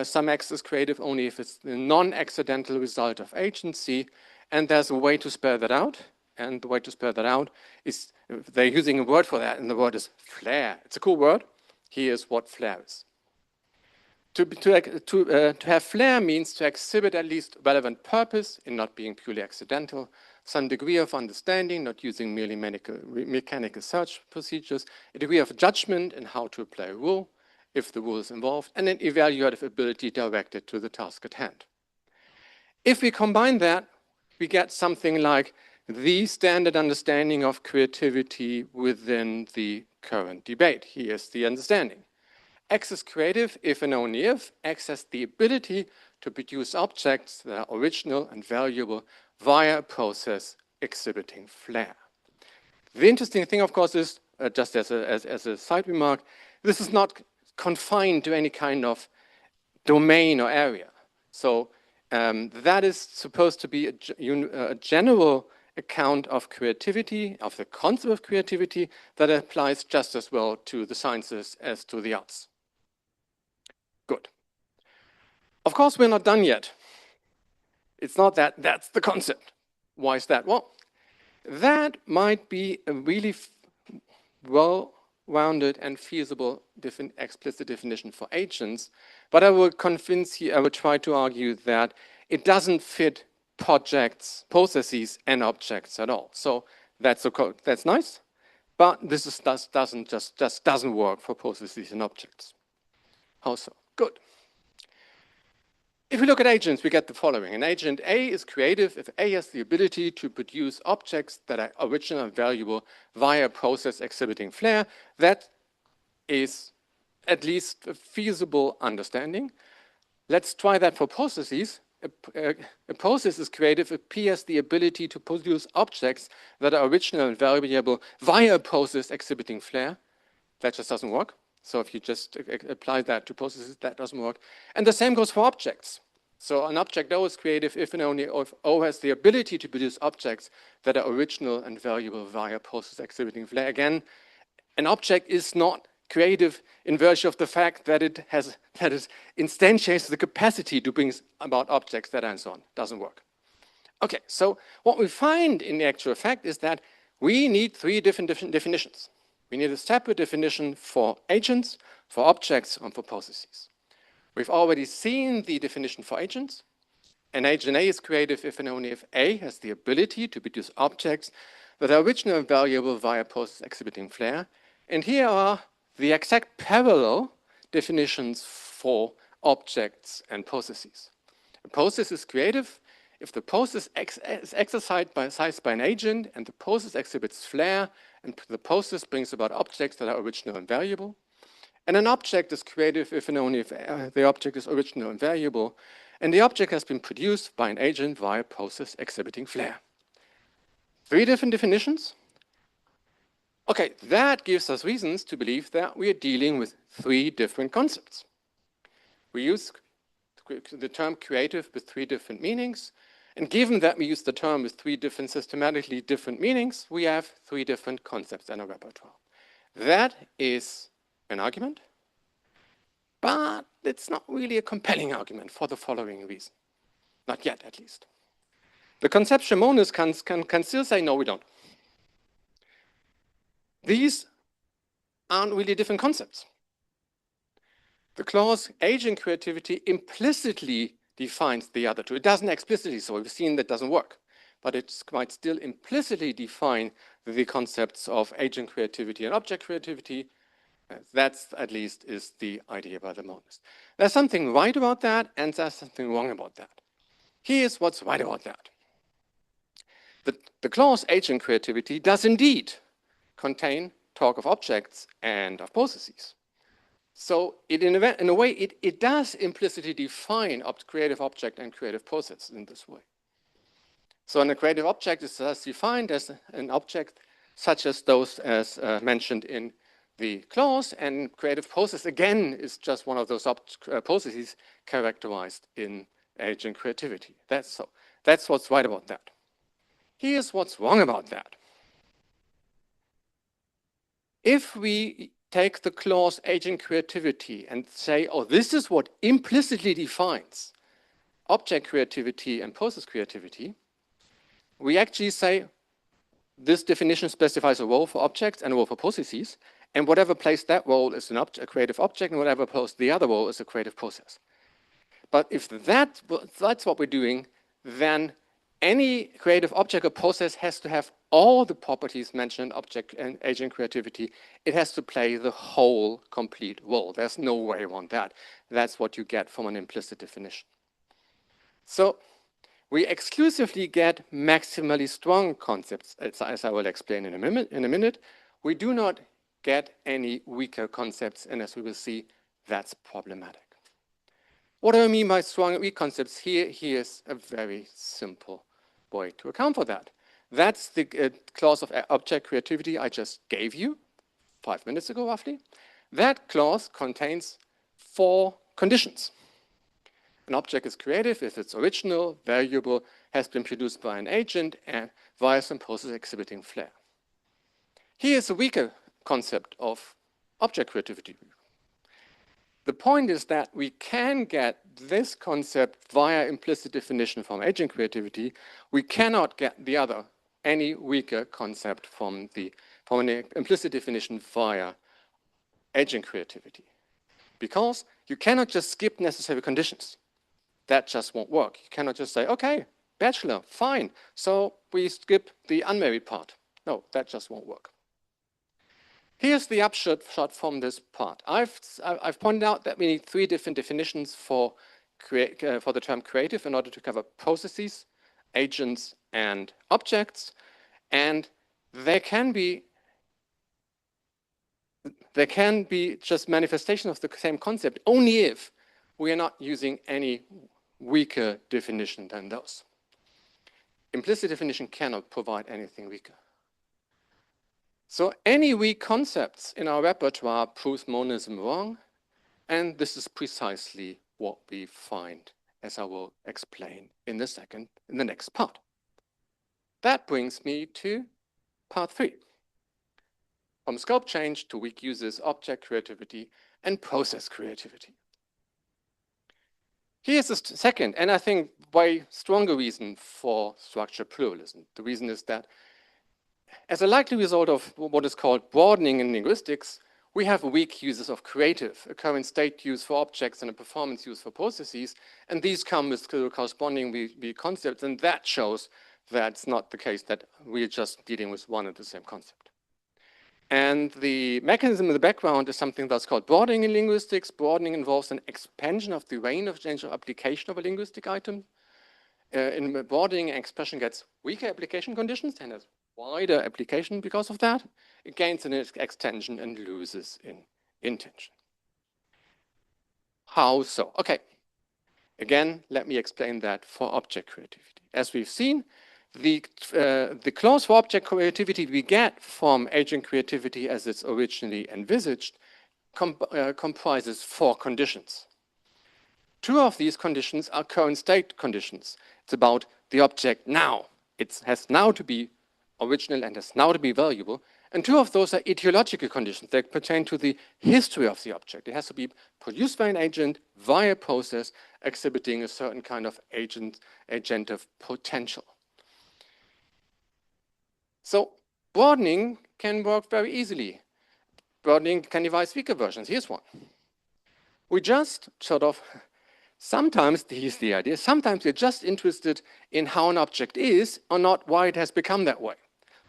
Some acts is creative only if it's the non-accidental result of agency, and there's a way to spell that out. And the way to spell that out is, they're using a word for that, and the word is flair. It's a cool word. Here's what flair is. To have flair means to exhibit at least relevant purpose in not being purely accidental, some degree of understanding, not using merely mechanical search procedures, a degree of judgment in how to apply a rule, if the rule is involved, and an evaluative ability directed to the task at hand. If we combine that, we get something like the standard understanding of creativity within the current debate. Here's the understanding. X is creative if and only if X has the ability to produce objects that are original and valuable via a process exhibiting flair. The interesting thing, of course, is, just as a side remark, this is not confined to any kind of domain or area. So that is supposed to be a general account of creativity, of the concept of creativity, that applies just as well to the sciences as to the arts. Good. Of course, we're not done yet. It's not that that's the concept. Why is that? Well, that might be a really well-rounded and feasible explicit definition for agents, but I will try to argue that it doesn't fit projects, processes, and objects at all. So that's nice, but this just doesn't work for processes and objects. How so? Good. If we look at agents, we get the following. An agent A is creative if A has the ability to produce objects that are original and valuable via a process exhibiting flair. That is at least a feasible understanding. Let's try that for processes. A process is creative if P has the ability to produce objects that are original and valuable via a process exhibiting flair. That just doesn't work. So if you just apply that to processes, that doesn't work. And the same goes for objects. So an object O is creative if and only if O has the ability to produce objects that are original and valuable via process exhibiting flair. Again, an object is not creative in virtue of the fact that it instantiates the capacity to bring about objects that are and so on. Doesn't work. Okay, so what we find in the actual fact is that we need three different definitions. We need a separate definition for agents, for objects, and for processes. We've already seen the definition for agents. An agent A is creative if and only if A has the ability to produce objects that are original and valuable via process exhibiting flair. And here are the exact parallel definitions for objects and processes. A process is creative if the process is exercised by an agent and the process exhibits flair and the process brings about objects that are original and valuable. And an object is creative if and only if the object is original and valuable and the object has been produced by an agent via process exhibiting flair. Three different definitions. Okay, that gives us reasons to believe that we are dealing with three different concepts. We use the term creative with three different meanings. And given that we use the term with three different systematically different meanings, we have three different concepts in our repertoire. That is an argument, but it's not really a compelling argument for the following reason. Not yet, at least. The conceptual monists can still say, no, we don't. These aren't really different concepts. The clause agent creativity implicitly defines the other two. It doesn't explicitly, so we've seen that doesn't work. But it might still implicitly define the concepts of agent creativity and object creativity. That's, at least, is the idea by the monist. There's something right about that, and there's something wrong about that. Here's what's right about that. The clause agent creativity does indeed contain talk of objects and of processes. So in a way, it does implicitly define creative object and creative process in this way. So a creative object is thus defined as an object such as those as mentioned in the clause, and creative process, again, is just one of those processes characterized in agent creativity. That's so. That's what's right about that. Here's what's wrong about that. If we take the clause agent creativity and say, oh, this is what implicitly defines object creativity and process creativity, we actually say this definition specifies a role for objects and a role for processes, and whatever plays that role is a creative object, and whatever plays the other role is a creative process. But if that's what we're doing, then any creative object or process has to have all the properties mentioned in object and agent creativity. It has to play the whole complete role. There's no way around that. That's what you get from an implicit definition. So we exclusively get maximally strong concepts, as I will explain in a minute. We do not get any weaker concepts, and as we will see, that's problematic. What do I mean by strong and weak concepts? Here's a very simple way to account for that. That's the clause of object creativity I just gave you 5 minutes ago, roughly. That clause contains 4 conditions. An object is creative if it's original, valuable, has been produced by an agent, and via some process exhibiting flair. Here's a weaker concept of object creativity. The point is that we can get this concept via implicit definition from agent creativity. We cannot get the other, any weaker concept from an implicit definition via agent creativity. Because you cannot just skip necessary conditions. That just won't work. You cannot just say, okay, bachelor, fine, so we skip the unmarried part. No, that just won't work. Here's the upshot from this part. I've pointed out that we need 3 different definitions for term creative in order to cover processes, agents, and objects, and they can be just manifestation of the same concept only if we are not using any weaker definition than those. Implicit definition cannot provide anything weaker. So any weak concepts in our repertoire proves monism wrong, and this is precisely what we find, as I will explain in the next part. That brings me to part 3. From scope change to weak uses, object creativity, and process creativity. Here's the second, and I think way stronger reason for structural pluralism. The reason is that as a likely result of what is called broadening in linguistics, we have weak uses of creative, a current state use for objects and a performance use for processes, and these come with corresponding weak concepts, and that shows that it's not the case that we're just dealing with one and the same concept. And the mechanism in the background is something that's called broadening in linguistics. Broadening involves an expansion of the range of application of a linguistic item. In broadening, an expression gets weaker application conditions and has wider application because of that. It gains in its extension and loses in intension. How so? Okay. Again, let me explain that for object creativity. As we've seen, the clause for object creativity we get from agent creativity as it's originally envisaged comprises 4 conditions. 2 of these conditions are current state conditions. It's about the object now. It has now to be original and has now to be valuable. And 2 of those are etiological conditions that pertain to the history of the object. It has to be produced by an agent via a process exhibiting a certain kind of agentive potential. So broadening can work very easily. Broadening can devise weaker versions. Here's one. We just sort of, sometimes, here's the idea, sometimes we're just interested in how an object is or not why it has become that way.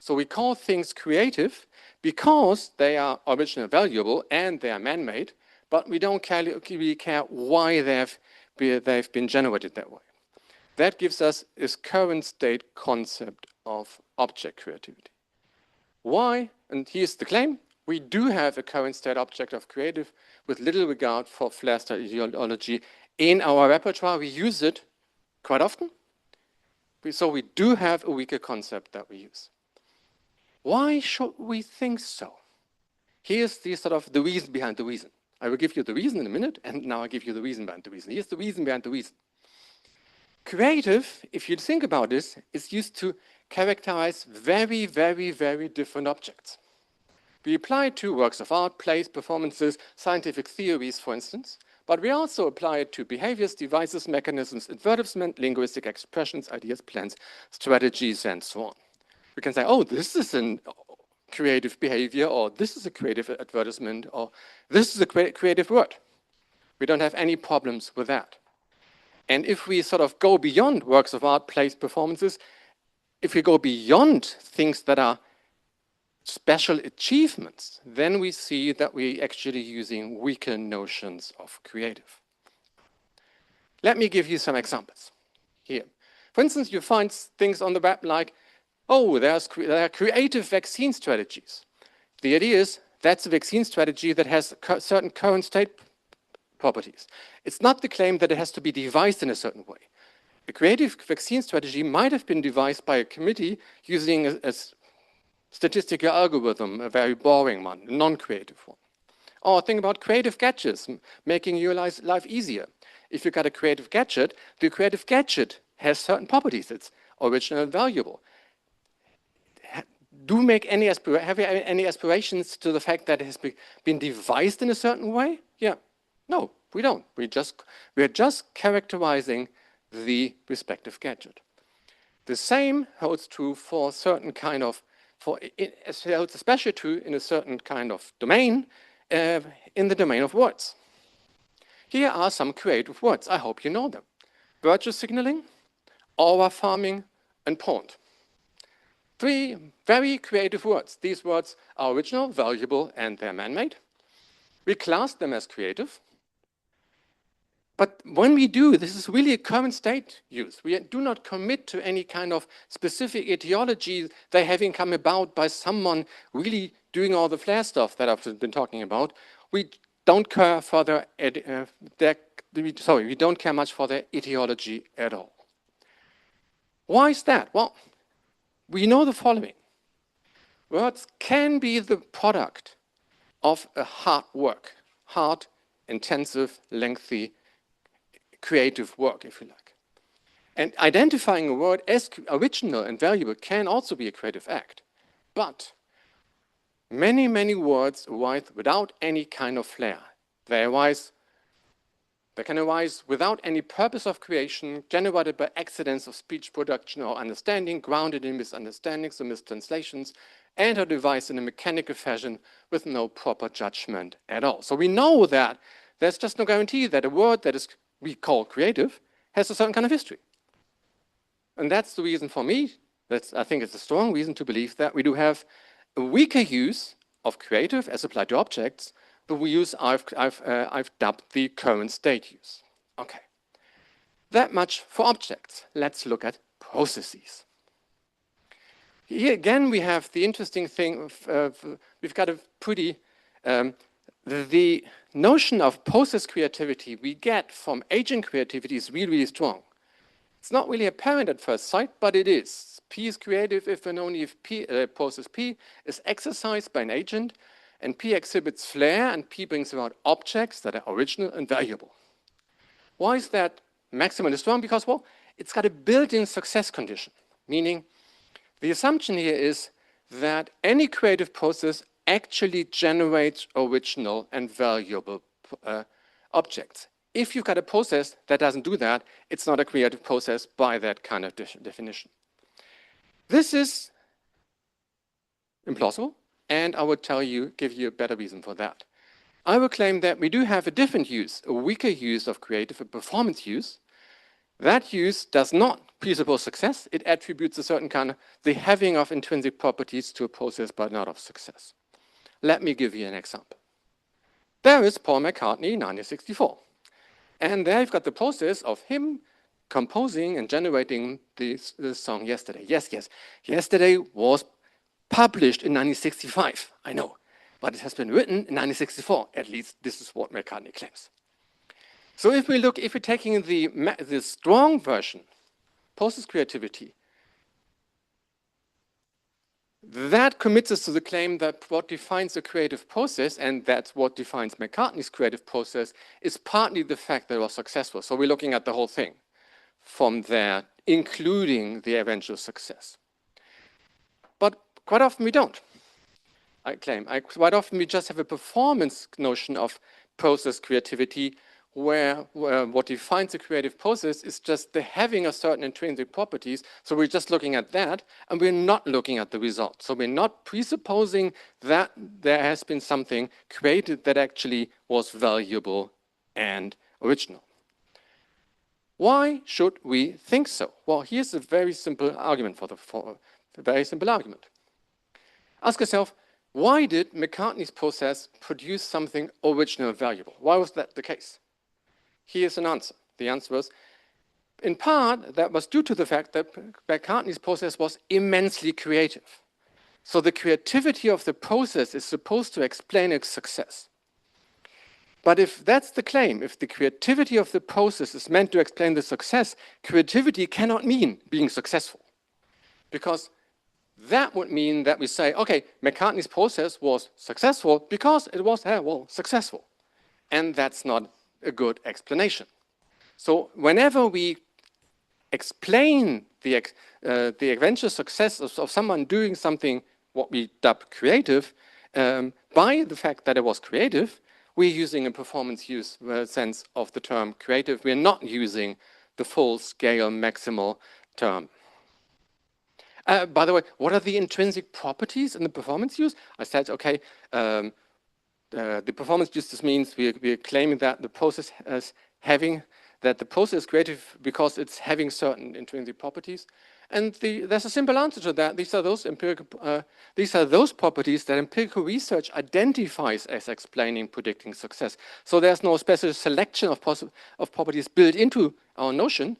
So we call things creative because they are originally valuable and they are man-made, but we don't really care why they've been generated that way. That gives us this current state concept of object creativity. Why? And here's the claim. We do have a current state object of creative with little regard for flair-style ideology in our repertoire. We use it quite often. So we do have a weaker concept that we use. Why should we think so? Here's the sort of the reason behind the reason. I will give you the reason in a minute, and now I give you the reason behind the reason. Here's the reason behind the reason. Creative, if you think about this, is used to characterize very, very, very different objects. We apply it to works of art, plays, performances, scientific theories, for instance, but we also apply it to behaviors, devices, mechanisms, advertisement, linguistic expressions, ideas, plans, strategies, and so on. We can say, oh, this is a creative behavior, or this is a creative advertisement, or this is a creative word. We don't have any problems with that. And if we sort of go beyond works of art, plays, performances, if we go beyond things that are special achievements, then we see that we're actually using weaker notions of creative. Let me give you some examples here. For instance, you find things on the web like, oh, there are creative vaccine strategies. The idea is that's a vaccine strategy that has certain current state properties. It's not the claim that it has to be devised in a certain way. A creative vaccine strategy might have been devised by a committee using a statistical algorithm, a very boring one, a non-creative one. Or think about creative gadgets, making your life easier. If you got a creative gadget, the creative gadget has certain properties. It's original and valuable. Have any aspirations to the fact that it has been devised in a certain way? Yeah. No, we don't. We're just characterizing the respective gadget. The same holds true for certain kind of, holds especially true in a certain kind of domain, in the domain of words. Here are some creative words. I hope you know them. Virtue signaling, aura farming, and pond. 3 very creative words. These words are original, valuable, and they're man-made. We class them as creative. But when we do, this is really a current state use. We do not commit to any kind of specific etiology they having come about by someone really doing all the flair stuff that I've been talking about. We don't care for we don't care much for their etiology at all. Why is that? Well, we know the following. Words can be the product of a hard work, hard, intensive, lengthy, creative work, if you like. And identifying a word as original and valuable can also be a creative act. But many, many words arise without any kind of flair. They can arise without any purpose of creation, generated by accidents of speech production or understanding, grounded in misunderstandings or mistranslations, and are devised in a mechanical fashion with no proper judgment at all. So we know that there's just no guarantee that a word that we call creative has a certain kind of history. And that's the reason for me, I think it's a strong reason to believe that we do have a weaker use of creative as applied to objects, but we use I've dubbed the current state use. Okay, that much for objects. Let's look at processes. Here again, we have the interesting thing we've got a pretty, the notion of process creativity we get from agent creativity is really, really strong. It's not really apparent at first sight, but it is. P is creative if and only if process P is exercised by an agent, and P exhibits flair, and P brings about objects that are original and valuable. Why is that maximally strong? Because, well, it's got a built-in success condition, meaning the assumption here is that any creative process actually generates original and valuable objects. If you've got a process that doesn't do that, it's not a creative process by that kind of definition. This is implausible, and I would give you a better reason for that. I will claim that we do have a different use, a weaker use of creative, a performance use. That use does not presuppose success. It attributes a certain kind of the having of intrinsic properties to a process, but not of success. Let me give you an example. There is Paul McCartney, 1964. And there you've got the process of him composing and generating this song Yesterday. Yes, Yesterday was published in 1965, I know. But it has been written in 1964. At least this is what McCartney claims. So if we're taking the strong version, process creativity, that commits us to the claim that what defines a creative process, and that's what defines McCartney's creative process, is partly the fact that it was successful. So we're looking at the whole thing from there, including the eventual success. But quite often we don't, I claim. Quite often we just have a performance notion of process creativity where what defines a creative process is just the having of certain intrinsic properties. So we're just looking at that, and we're not looking at the result. So we're not presupposing that there has been something created that actually was valuable and original. Why should we think so? Well, here's a very simple argument a very simple argument. Ask yourself, why did McCartney's process produce something original and valuable? Why was that the case? Here's an answer. The answer was, in part, that was due to the fact that McCartney's process was immensely creative. So the creativity of the process is supposed to explain its success. But if that's the claim, if the creativity of the process is meant to explain the success, creativity cannot mean being successful. Because that would mean that we say, okay, McCartney's process was successful because it was, successful. And that's not a good explanation. So whenever we explain the eventual success of someone doing something, what we dub creative, by the fact that it was creative, we're using a performance use sense of the term creative. We're not using the full-scale maximal term. By the way, what are the intrinsic properties in the performance use? I said, okay, the performance use just means we're claiming that the process is creative because it's having certain intrinsic properties. And there's a simple answer to that. These are those properties that empirical research identifies as explaining, predicting success. So there's no special selection of properties built into our notion.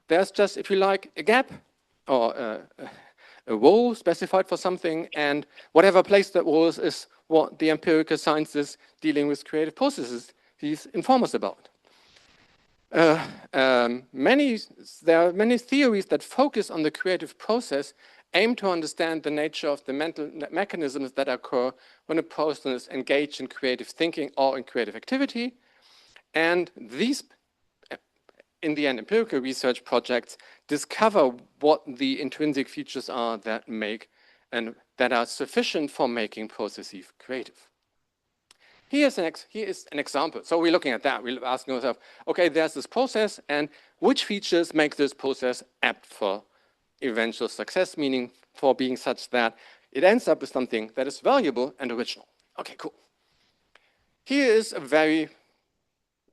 There's just, if you like, a gap or a role specified for something, and whatever place that role is what the empirical sciences dealing with creative processes these inform us about. There are many theories that focus on the creative process, aim to understand the nature of the mental mechanisms that occur when a person is engaged in creative thinking or in creative activity. And these, in the end, empirical research projects discover what the intrinsic features are that make and that are sufficient for making processes creative. Here's an example. So we're looking at that. We're asking ourselves, okay, there's this process, and which features make this process apt for eventual success, meaning for being such that it ends up with something that is valuable and original. Okay, cool. Here is a very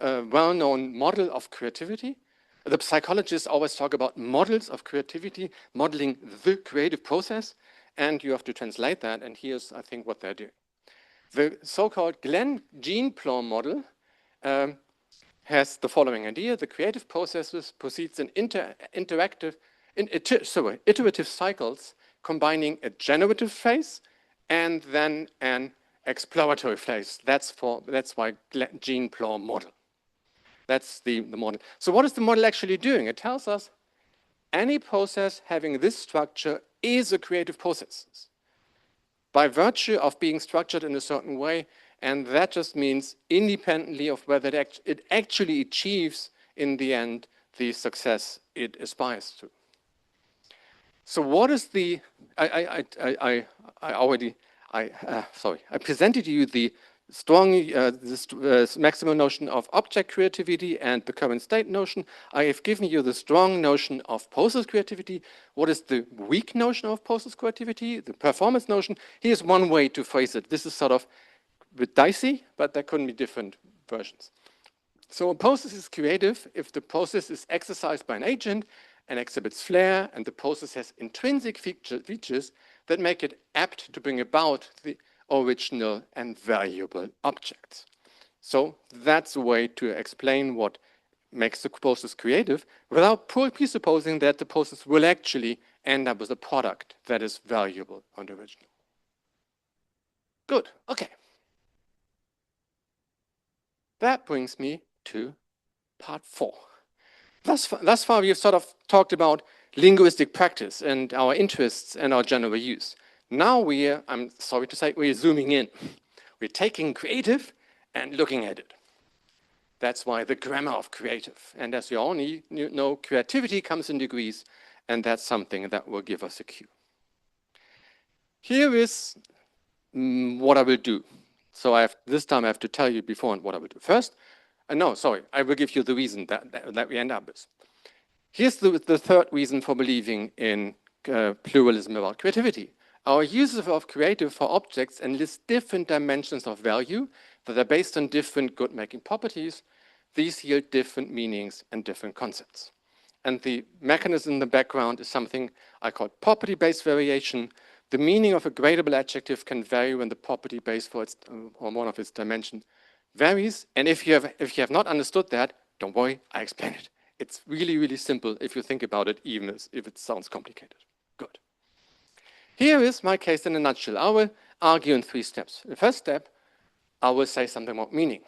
well-known model of creativity. The psychologists always talk about models of creativity, modeling the creative process, and you have to translate that, and here's, I think, what they're doing. The so-called Gene-Plot model has the following idea. The creative process proceeds in iterative cycles combining a generative phase and then an exploratory phase. That's why Gene-Plot model. That's the model. So what is the model actually doing? It tells us any process having this structure is a creative process, by virtue of being structured in a certain way, and that just means independently of whether it actually achieves, in the end, the success it aspires to. So what is the, I presented to you the strong, maximum notion of object creativity and the current state notion. I have given you the strong notion of process creativity. What is the weak notion of process creativity? The performance notion. Here's one way to phrase it. This is sort of a bit dicey, but there couldn't be different versions. So a process is creative if the process is exercised by an agent and exhibits flair, and the process has intrinsic features that make it apt to bring about the original and valuable objects. So that's a way to explain what makes the process creative without presupposing that the process will actually end up with a product that is valuable and original. Good, okay. That brings me to part 4. Thus far we've sort of talked about linguistic practice and our interests and our general use. Now I'm sorry to say, we're zooming in. We're taking creative and looking at it. That's why the grammar of creative. And as you all know, creativity comes in degrees, and that's something that will give us a cue. Here is what I will do. So this time I have to tell you before what I will do. First, I will give you the reason that we end up with. Here's the third reason for believing in pluralism about creativity. Our uses of creative for objects enlist different dimensions of value that are based on different good-making properties. These yield different meanings and different concepts. And the mechanism in the background is something I call property-based variation. The meaning of a gradable adjective can vary when the property base for its or one of its dimensions varies. And if you have not understood that, don't worry, I explain it. It's really, really simple if you think about it, even if it sounds complicated. Good. Here is my case in a nutshell. I will argue in 3 steps. The first step, I will say something about meaning.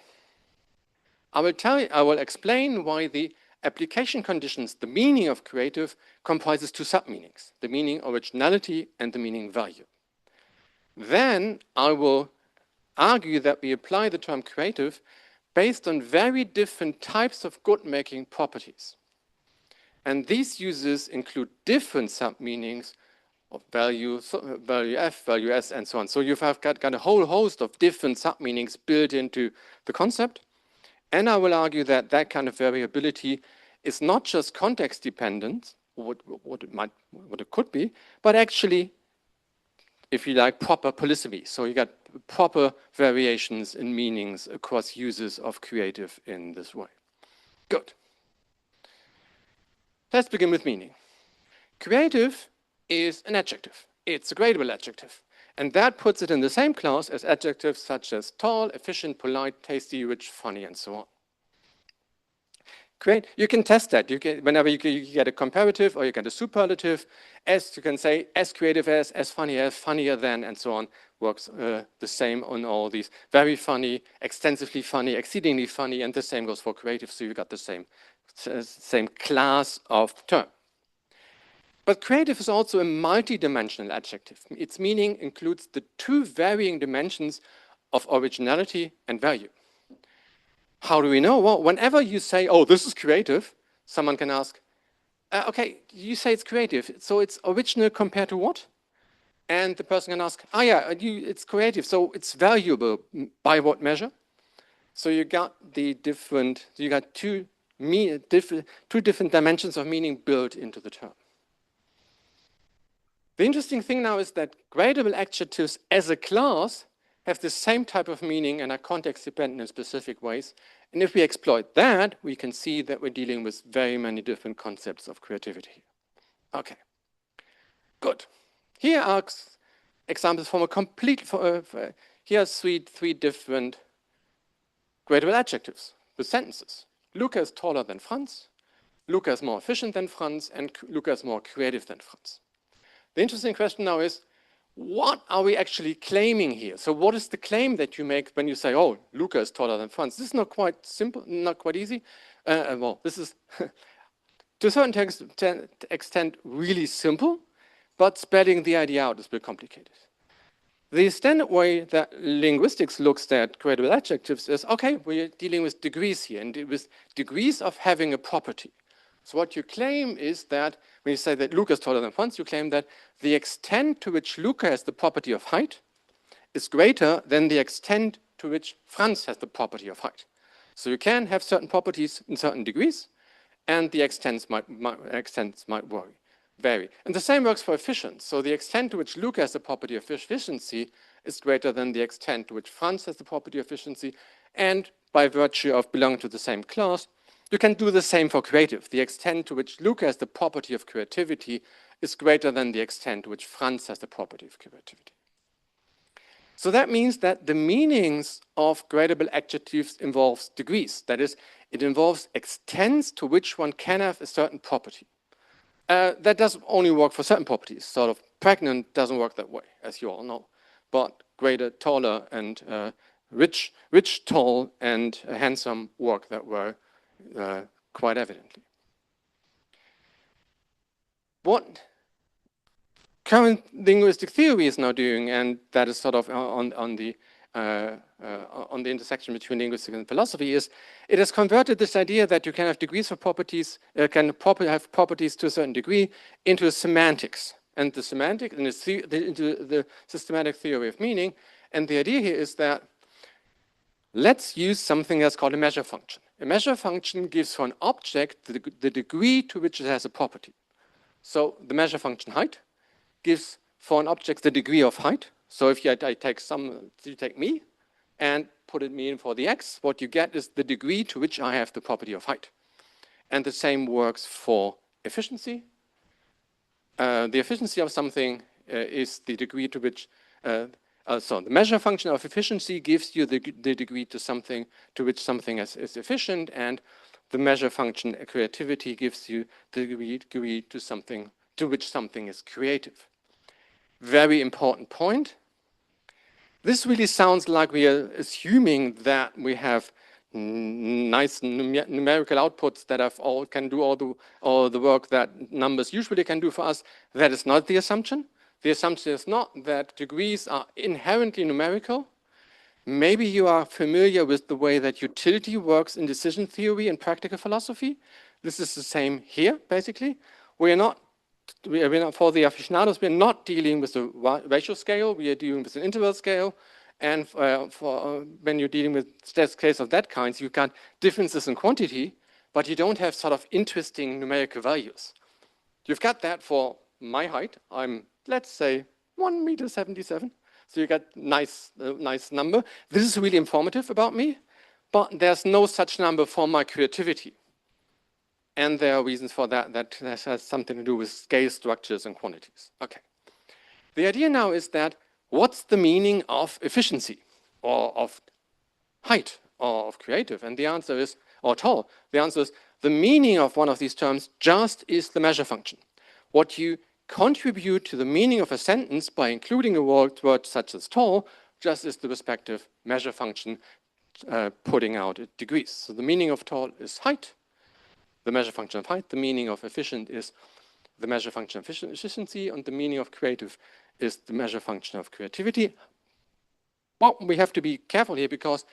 I will explain why the application conditions, the meaning of creative, comprises 2 sub-meanings, the meaning originality and the meaning value. Then I will argue that we apply the term creative based on very different types of good-making properties. And these uses include different sub-meanings of value, value F, value S, and so on. So you've got a whole host of different sub-meanings built into the concept. And I will argue that that kind of variability is not just context dependent, what it could be, but actually, if you like, proper polysemy. So you got proper variations in meanings across uses of creative in this way. Good. Let's begin with meaning. Creative is an adjective. It's a gradable adjective. And that puts it in the same class as adjectives such as tall, efficient, polite, tasty, rich, funny, and so on. Great. You can test that. You can, whenever you get a comparative or you get a superlative, as you can say as creative as funnier than, and so on, works the same on all these. Very funny, extensively funny, exceedingly funny, and the same goes for creative. So you got the same class of term. But creative is also a multi-dimensional adjective. Its meaning includes the two varying dimensions of originality and value. How do we know? Well, whenever you say, oh, this is creative, someone can ask, okay, you say it's creative, so it's original compared to what? And the person can ask, oh yeah, it's creative, so it's valuable by what measure? So you got two different dimensions of meaning built into the term. The interesting thing now is that gradable adjectives as a class have the same type of meaning and are context dependent in specific ways. And if we exploit that, we can see that we're dealing with very many different concepts of creativity. Okay, good. Here are examples from a complete, here are three different gradable adjectives with sentences. Luca is taller than Franz, Luca is more efficient than Franz, and Luca is more creative than Franz. The interesting question now is, what are we actually claiming here? So what is the claim that you make when you say, oh, Luca is taller than Franz? This is not quite simple, not quite easy. Well, this is to a certain extent really simple, but spelling the idea out is a bit complicated. The standard way that linguistics looks at gradable adjectives is, okay, we're dealing with degrees here, and with degrees of having a property. So what you claim is that when you say that Luca is taller than Franz, you claim that the extent to which Luca has the property of height is greater than the extent to which Franz has the property of height. So you can have certain properties in certain degrees, and the extents might vary. And the same works for efficient. So the extent to which Luca has the property of efficiency is greater than the extent to which Franz has the property of efficiency. And by virtue of belonging to the same class, you can do the same for creative. The extent to which Luca has the property of creativity is greater than the extent to which Franz has the property of creativity. So that means that the meanings of gradable adjectives involves degrees. That is, it involves extents to which one can have a certain property. That doesn't only work for certain properties. Sort of pregnant doesn't work that way, as you all know. But greater, taller, and rich, tall, and handsome work that way. Quite evidently. What current linguistic theory is now doing, and that is sort of on the intersection between linguistics and philosophy, is it has converted this idea that you can have degrees of properties, have properties to a certain degree, into semantics, and the semantic into the systematic theory of meaning. And the idea here is that let's use something that's called a measure function. A measure function gives for an object the degree to which it has a property. So the measure function height gives for an object the degree of height. So if you take me and put it me in for the x, what you get is the degree to which I have the property of height. And the same works for efficiency. The efficiency of something is the degree to which so the measure function of efficiency gives you the degree to something to which something is efficient, and the measure function creativity gives you the degree to something to which something is creative. Very important point. This really sounds like we are assuming that we have nice numerical outputs that can do all the work that numbers usually can do for us. That is not the assumption. The assumption is not that degrees are inherently numerical. Maybe you are familiar with the way that utility works in decision theory and practical philosophy. This is the same here, basically. We're not for the aficionados, we're not dealing with a ratio scale, we are dealing with an interval scale. And when you're dealing with scales of that kind, you've got differences in quantity, but you don't have sort of interesting numerical values. You've got that for my height. I'm, let's say, 1.77 meters. So you got nice number. This is really informative about me, but there's no such number for my creativity. and there are reasons for that that has something to do with scale structures and quantities. Okay. The idea now is that what's the meaning of efficiency or of height or of creative? And the answer is, or tall, the answer is the meaning of one of these terms just is the measure function. What you contribute to the meaning of a sentence by including a word such as tall just is the respective measure function putting out degrees. So the meaning of tall is height, the measure function of height. The meaning of efficient is the measure function of efficiency, and the meaning of creative is the measure function of creativity. Well, we have to be careful here because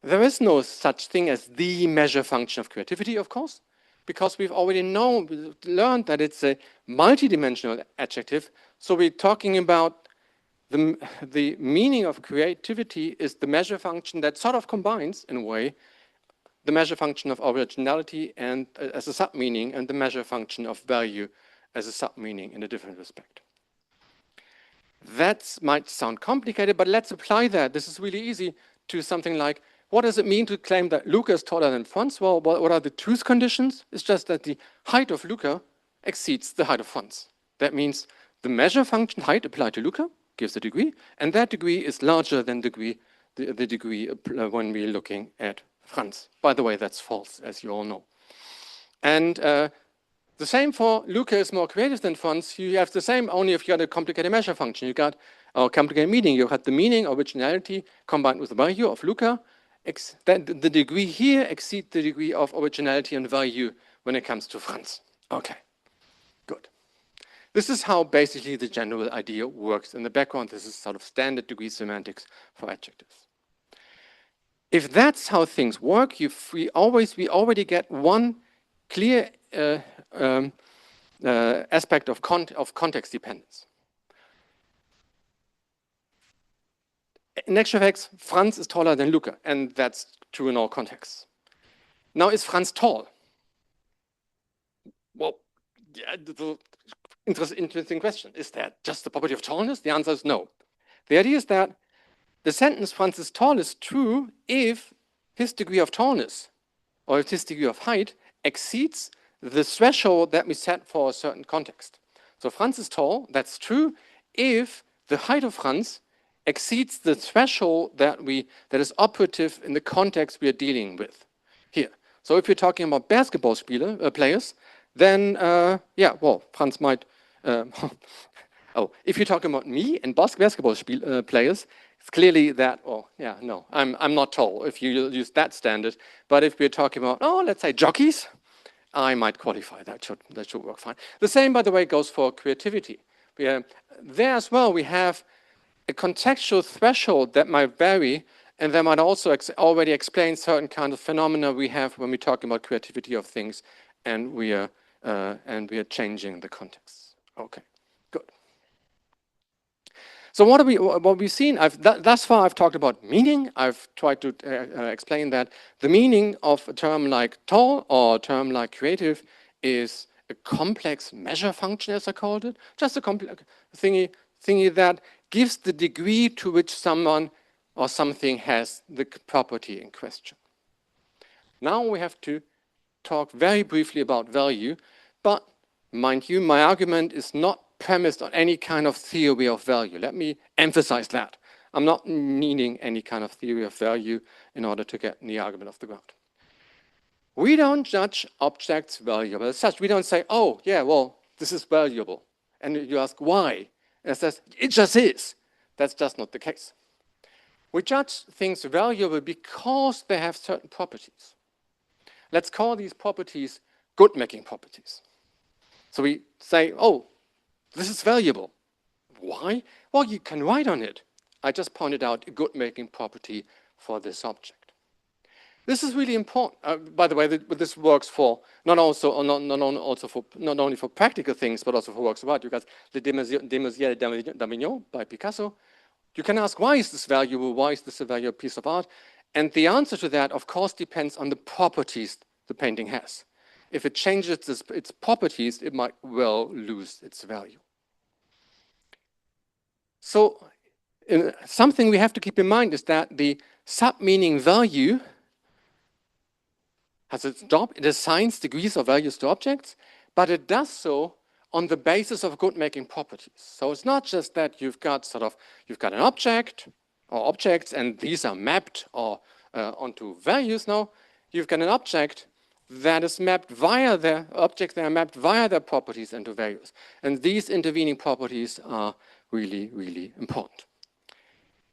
there is no such thing as the measure function of creativity, of course, because we've already learned that it's a multidimensional adjective. So we're talking about the meaning of creativity is the measure function that sort of combines, in a way, the measure function of originality and as a sub-meaning, and the measure function of value as a sub-meaning in a different respect. That might sound complicated, but let's apply that. This is really easy to something like, what does it mean to claim that Luca is taller than Franz? Well, what are the truth conditions? It's just that the height of Luca exceeds the height of Franz. That means the measure function height applied to Luca gives a degree, and that degree is larger than the degree when we're looking at Franz. By the way, that's false, as you all know. And the same for Luca is more creative than Franz. You have the same only if you got a complicated measure function. You got a complicated meaning. You had the meaning, originality, combined with the value of Luca. The degree here exceeds the degree of originality and value when it comes to Franz. Okay, good. This is how basically the general idea works. In the background, this is sort of standard degree semantics for adjectives. If that's how things work, we already get one clear aspect of context dependence. In actual facts, Franz is taller than Luca, and that's true in all contexts. Now, is Franz tall? Well, yeah, interesting question. Is that just the property of tallness? The answer is no. The idea is that the sentence Franz is tall is true if his degree of tallness or if his degree of height exceeds the threshold that we set for a certain context. So Franz is tall, that's true if the height of Franz exceeds the threshold that is operative in the context we are dealing with here. So if you're talking about basketball players, then yeah, well, Franz might. Oh, if you're talking about me and basketball players, it's clearly that. Oh, yeah, no, I'm not tall if you use that standard. But if we're talking about, oh, let's say jockeys, I might qualify. That should work fine. The same, by the way, goes for creativity. There as well, we have a contextual threshold that might vary, and that might also already explain certain kind of phenomena we have when we're talking about creativity of things, and we are changing the context. Okay, good. So what we've seen? Thus far I've talked about meaning. I've tried to explain that the meaning of a term like tall or a term like creative is a complex measure function, as I called it, just a complex thingy that gives the degree to which someone or something has the property in question. Now we have to talk very briefly about value, but mind you, my argument is not premised on any kind of theory of value. Let me emphasize that. I'm not needing any kind of theory of value in order to get the argument off the ground. We don't judge objects valuable as such. We don't say, oh, yeah, well, this is valuable. And you ask why? And it says, it just is. That's just not the case. We judge things valuable because they have certain properties. Let's call these properties good-making properties. So we say, oh, this is valuable. Why? Well, you can write on it. I just pointed out a good-making property for this object. This is really important. By the way, this works for not only for practical things, but also for works of art. You got the Demoiselle d'Avignon by Picasso. You can ask, why is this valuable? Why is this a valuable piece of art? And the answer to that, of course, depends on the properties the painting has. If it changes its properties, it might well lose its value. So something we have to keep in mind is that the sub-meaning value has its job. It assigns degrees of values to objects, but it does so on the basis of good-making properties. So it's not just that you've got an object or objects, and these are mapped or onto values. No, you've got an object that is mapped via their objects. They are mapped via their properties into values, and these intervening properties are really, really important,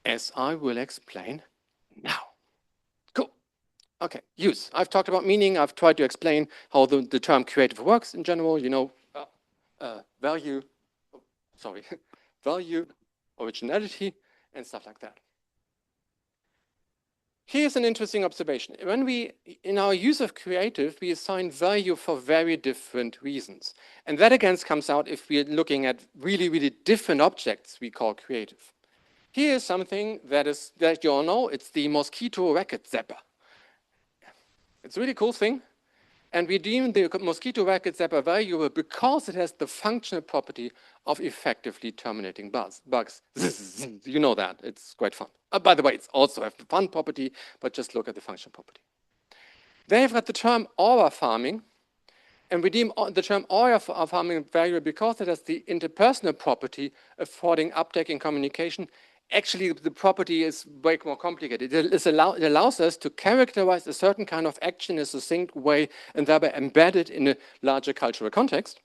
as I will explain now. Cool. Okay, use. I've talked about meaning. I've tried to explain how the term creative works in general. You know, value, value, originality, and stuff like that. Here's an interesting observation. When we, in our use of creative, we assign value for very different reasons. And that again comes out if we're looking at really, really different objects we call creative. Here is something that you all know. It's the mosquito racket zapper. It's a really cool thing. And we deem the mosquito racket zapper valuable because it has the functional property of effectively terminating bugs. You know that. It's quite fun. By the way, it's also have the fun property, but just look at the functional property. They've got the term aura farming, and we deem the term aura farming valuable because it has the interpersonal property affording uptake in communication. Actually, the property is way more complicated. It allows us to characterize a certain kind of action in a succinct way and thereby embed it in a larger cultural context.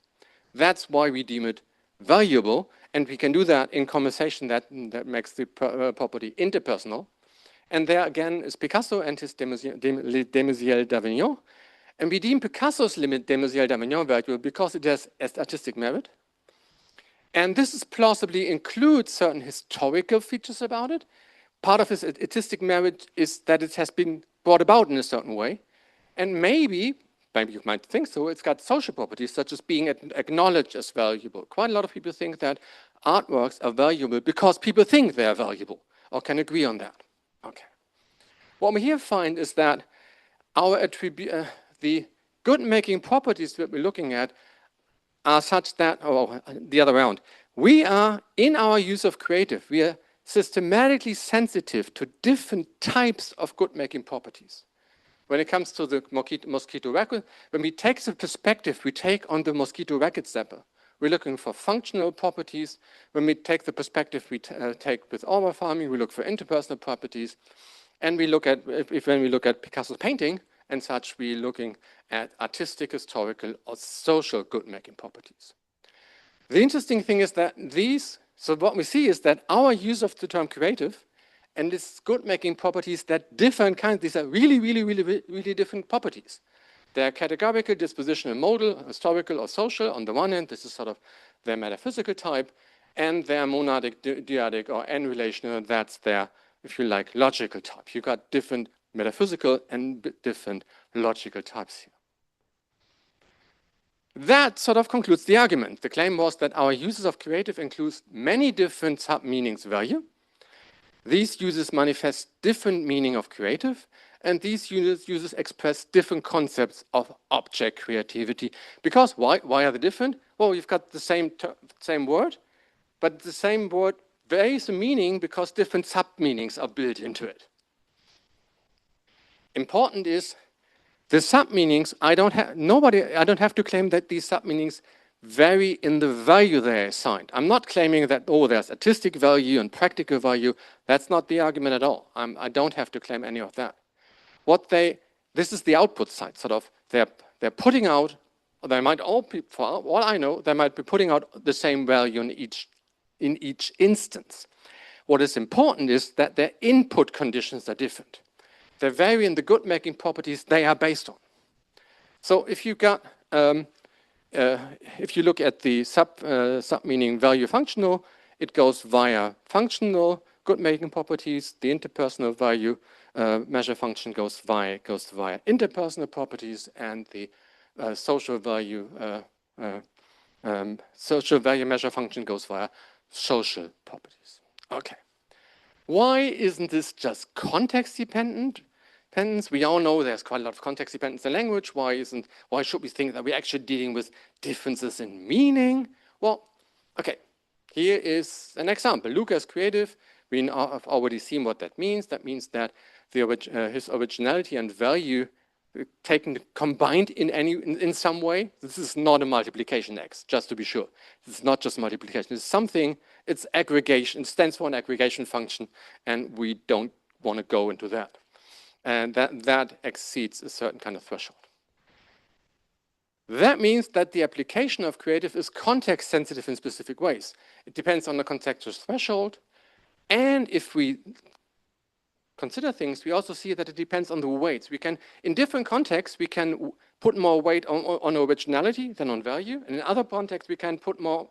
That's why we deem it valuable, and we can do that in conversation that makes the property interpersonal. And there again is Picasso and his Demoiselle d'Avignon. And we deem Picasso's Demoiselle d'Avignon valuable because it has artistic merit. And this plausibly includes certain historical features about it. Part of its artistic merit is that it has been brought about in a certain way. And maybe you might think so, it's got social properties such as being acknowledged as valuable. Quite a lot of people think that artworks are valuable because people think they are valuable or can agree on that. Okay. What we here find is that the good-making properties that we're looking at are such that, or the other way around, we are, in our use of creative, we are systematically sensitive to different types of good-making properties. When it comes to the mosquito racket, when we take the perspective we take on the mosquito racket zapper, we're looking for functional properties. When we take the perspective we take with aura farming, we look for interpersonal properties. And we look at, when we look at Picasso's painting and such, we're looking at artistic, historical, or social good-making properties. The interesting thing is that so what we see is that our use of the term creative and its good-making properties that differ in kind, these are really, really, really, really different properties. They're categorical, dispositional, modal, historical, or social. On the one hand, this is sort of their metaphysical type, and their monadic, dyadic, or n-relational, that's their, if you like, logical type. You've got different metaphysical and different logical types here. That sort of concludes the argument. The claim was that our uses of creative includes many different sub-meanings of value. These uses manifest different meaning of creative, and these uses express different concepts of object creativity. Because why are they different? Well, you've got the same word, but the same word varies in meaning because different sub-meanings are built into it. Important is the sub-meanings, I don't have to claim that these sub-meanings vary in the value they are assigned. I'm not claiming that, oh, there's artistic value and practical value. That's not the argument at all. I don't have to claim any of that. This is the output side, sort of. They're putting out, or they might all be, for all I know, they might be putting out the same value in each instance. What is important is that their input conditions are different. They vary in the good-making properties they are based on. So if you got, if you look at the sub-meaning value functional, it goes via functional good-making properties. The interpersonal value measure function goes via interpersonal properties, and the social value measure function goes via social properties. Okay. Why isn't this just context dependent? We all know there's quite a lot of context dependence in language. Why should we think that we're actually dealing with differences in meaning? Well, okay, here is an example. Luca is creative. We have already seen what that means. That means that his originality and value taken, combined in some way. This is not a multiplication X, just to be sure. This is not just multiplication. It's something, it's aggregation, it stands for an aggregation function, and we don't want to go into that. And that exceeds a certain kind of threshold. That means that the application of creative is context sensitive in specific ways. It depends on the contextual threshold, and if we consider things, we also see that it depends on the weights. We can, in different contexts, we can put more weight on originality than on value. And in other contexts, we can put more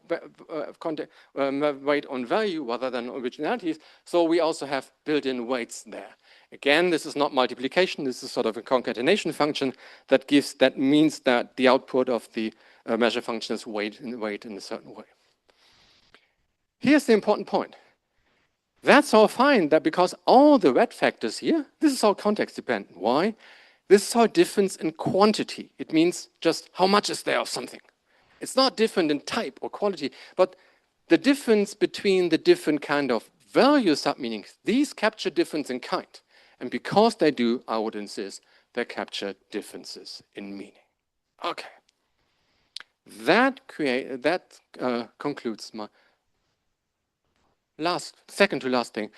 weight on value rather than originalities. So we also have built-in weights there. Again, this is not multiplication. This is sort of a concatenation function that means that the output of the measure function is weight in a certain way. Here's the important point. That's all fine, that because all the red factors here, this is all context dependent. Why? This is all difference in quantity. It means just how much is there of something. It's not different in type or quality, but the difference between the different kind of value submeanings, these capture difference in kind. And because they do, I would insist, they capture differences in meaning. Okay. That concludes my second to last thing.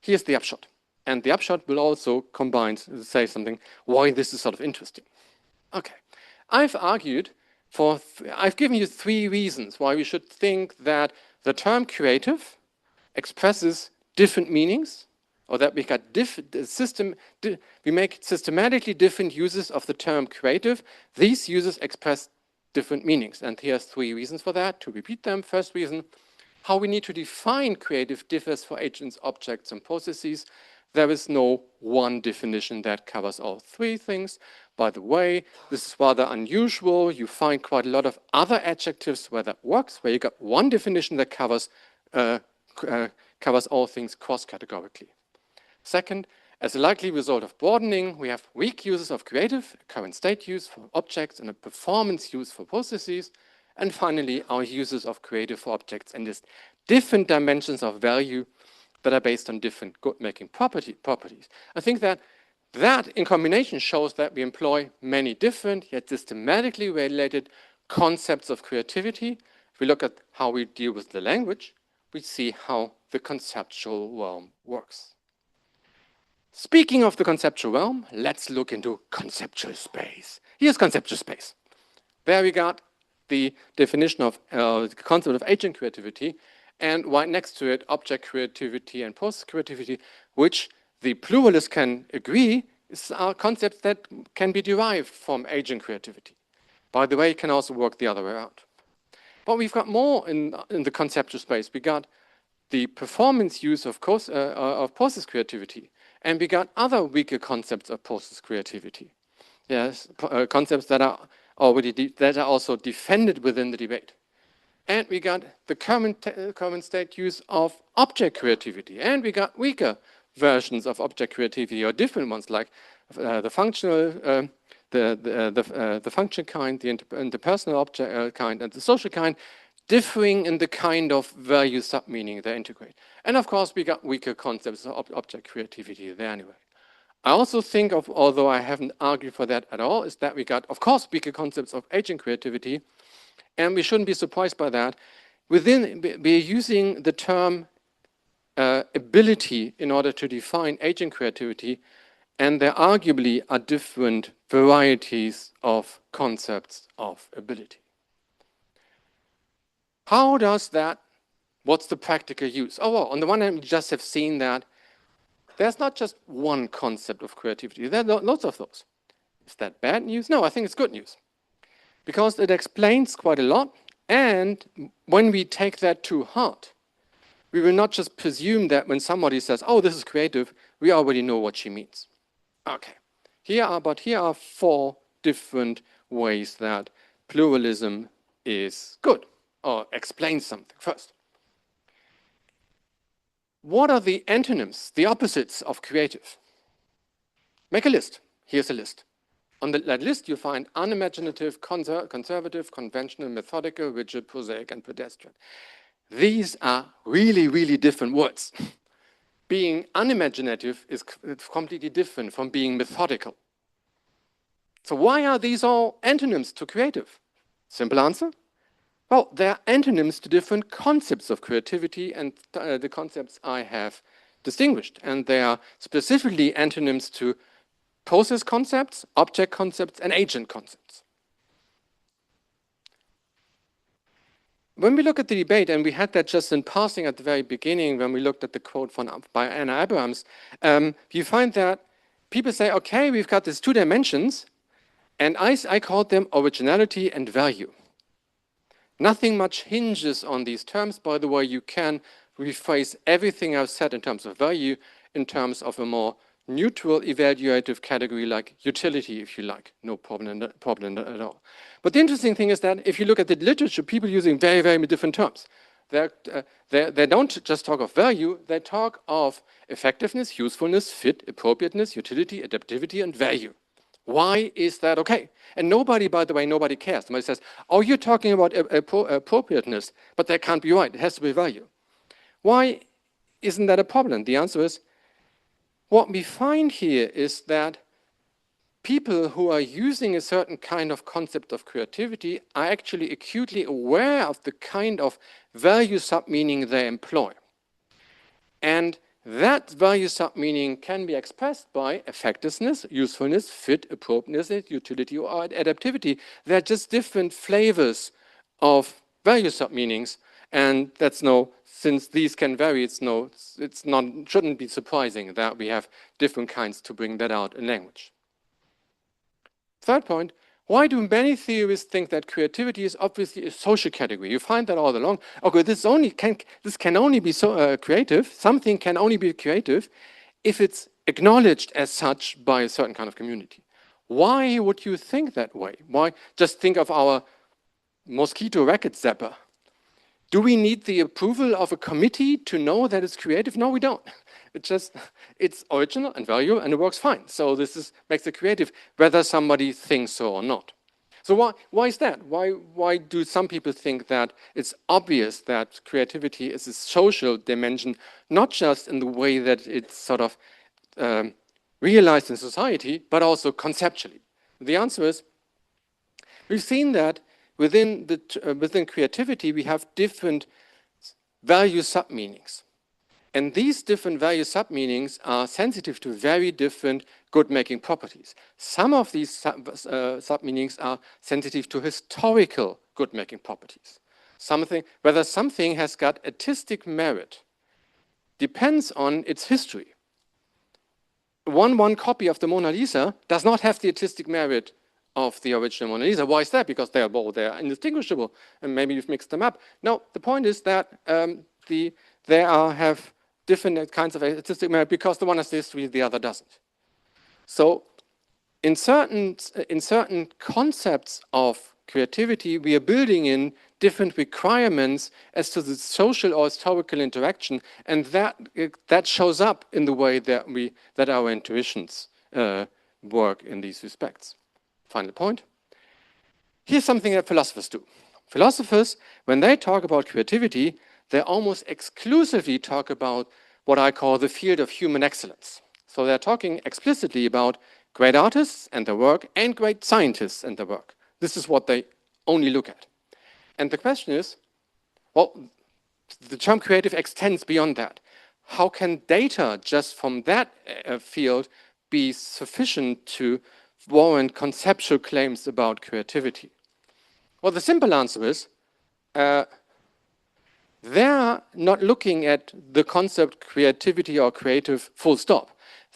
Here's the upshot. And the upshot will also combine, say something, why this is sort of interesting. Okay. I've given you 3 reasons why we should think that the term creative expresses different meanings, or that we make systematically different uses of the term creative. These uses express different meanings. And here's 3 reasons for that. To repeat them, first reason, how we need to define creative differs for agents, objects, and processes. There is no one definition that covers all 3 things. By the way, this is rather unusual. You find quite a lot of other adjectives where that works, where you got one definition that covers all things cross-categorically. Second, as a likely result of broadening, we have weak uses of creative, a current state use for objects, and a performance use for processes. And finally, our uses of creative for objects and just different dimensions of value that are based on different good-making properties. I think that in combination shows that we employ many different yet systematically related concepts of creativity. If we look at how we deal with the language, we see how the conceptual realm works. Speaking of the conceptual realm, let's look into conceptual space. Here's conceptual space. There we got the definition of the concept of agent creativity, and right next to it, object creativity and process creativity, which the pluralists can agree are concepts that can be derived from agent creativity. By the way, it can also work the other way around. But we've got more in the conceptual space. We got the performance use of process creativity, and we got other weaker concepts of process creativity. Yes, concepts that are also defended within the debate. And we got the common state use of object creativity, and we got weaker versions of object creativity, or different ones, like the functional, the function kind, the interpersonal object kind, and the social kind, differing in the kind of value submeaning they integrate. And of course, we got weaker concepts of object creativity there anyway. I also think of, although I haven't argued for that at all, is that we got, of course, weaker concepts of agent creativity, and we shouldn't be surprised by that. We're using the term ability in order to define agent creativity, and there arguably are different varieties of concepts of ability. How does that, what's the practical use? Oh, well, on the one hand, we just have seen that there's not just one concept of creativity. There are lots of those. Is that bad news? No, I think it's good news. Because it explains quite a lot, and when we take that to heart, we will not just presume that when somebody says, oh, this is creative, we already know what she means. Okay, here are 4 different ways that pluralism is good, or explains something. First, what are the antonyms, the opposites of creative? Make a list. Here's a list. On that list, you find unimaginative, conservative, conventional, methodical, rigid, prosaic, and pedestrian. These are really, really different words. Being unimaginative is completely different from being methodical. So why are these all antonyms to creative? Simple answer. Well, they're antonyms to different concepts of creativity and the concepts I have distinguished. And they are specifically antonyms to process concepts, object concepts, and agent concepts. When we look at the debate, and we had that just in passing at the very beginning when we looked at the quote by Anna Abrams, you find that people say, okay, we've got these two dimensions, and I called them originality and value. Nothing much hinges on these terms. By the way, you can rephrase everything I've said in terms of value in terms of a more neutral evaluative category like utility, if you like. No problem at all. But the interesting thing is that if you look at the literature, people using very, very different terms. They don't just talk of value, they talk of effectiveness, usefulness, fit, appropriateness, utility, adaptivity, and value. Why is that okay? And nobody, by the way, nobody cares. Somebody says, oh, you're talking about appropriateness, but that can't be right. It has to be value. Why isn't that a problem? The answer is, what we find here is that people who are using a certain kind of concept of creativity are actually acutely aware of the kind of value sub-meaning they employ. And that value sub-meaning can be expressed by effectiveness, usefulness, fit, appropriateness, utility, or adaptivity. They're just different flavors of value sub-meanings, and since these can vary, shouldn't be surprising that we have different kinds to bring that out in language. Third point, why do many theorists think that creativity is obviously a social category? You find that all along. Okay, this can only be creative. Something can only be creative if it's acknowledged as such by a certain kind of community. Why would you think that way? Why just think of our mosquito racket zapper? Do we need the approval of a committee to know that it's creative? No, we don't. It's original and valuable and it works fine. So this makes it creative, whether somebody thinks so or not. So why is that? Why do some people think that it's obvious that creativity is a social dimension, not just in the way that it's sort of realized in society, but also conceptually? The answer is, we've seen that within creativity, we have different value sub-meanings. And these different value sub-meanings are sensitive to very different good-making properties. Some of these sub-meanings are sensitive to historical good-making properties. Whether something has got artistic merit depends on its history. One copy of the Mona Lisa does not have the artistic merit of the original Mona Lisa. Why is that? Because they're indistinguishable, and maybe you've mixed them up. No, the point is that they have different kinds of artistic merit because the one has the history, the other doesn't. So in certain concepts of creativity, we are building in different requirements as to the social or historical interaction, and that shows up in the way that our intuitions work in these respects. Final point. Here's something that philosophers do. Philosophers, when they talk about creativity, they almost exclusively talk about what I call the field of human excellence. So they're talking explicitly about great artists and their work and great scientists and their work. This is what they only look at. And the question is, well, the term creative extends beyond that. How can data just from that field be sufficient to warrant conceptual claims about creativity? Well, the simple answer is, they're not looking at the concept creativity or creative full stop.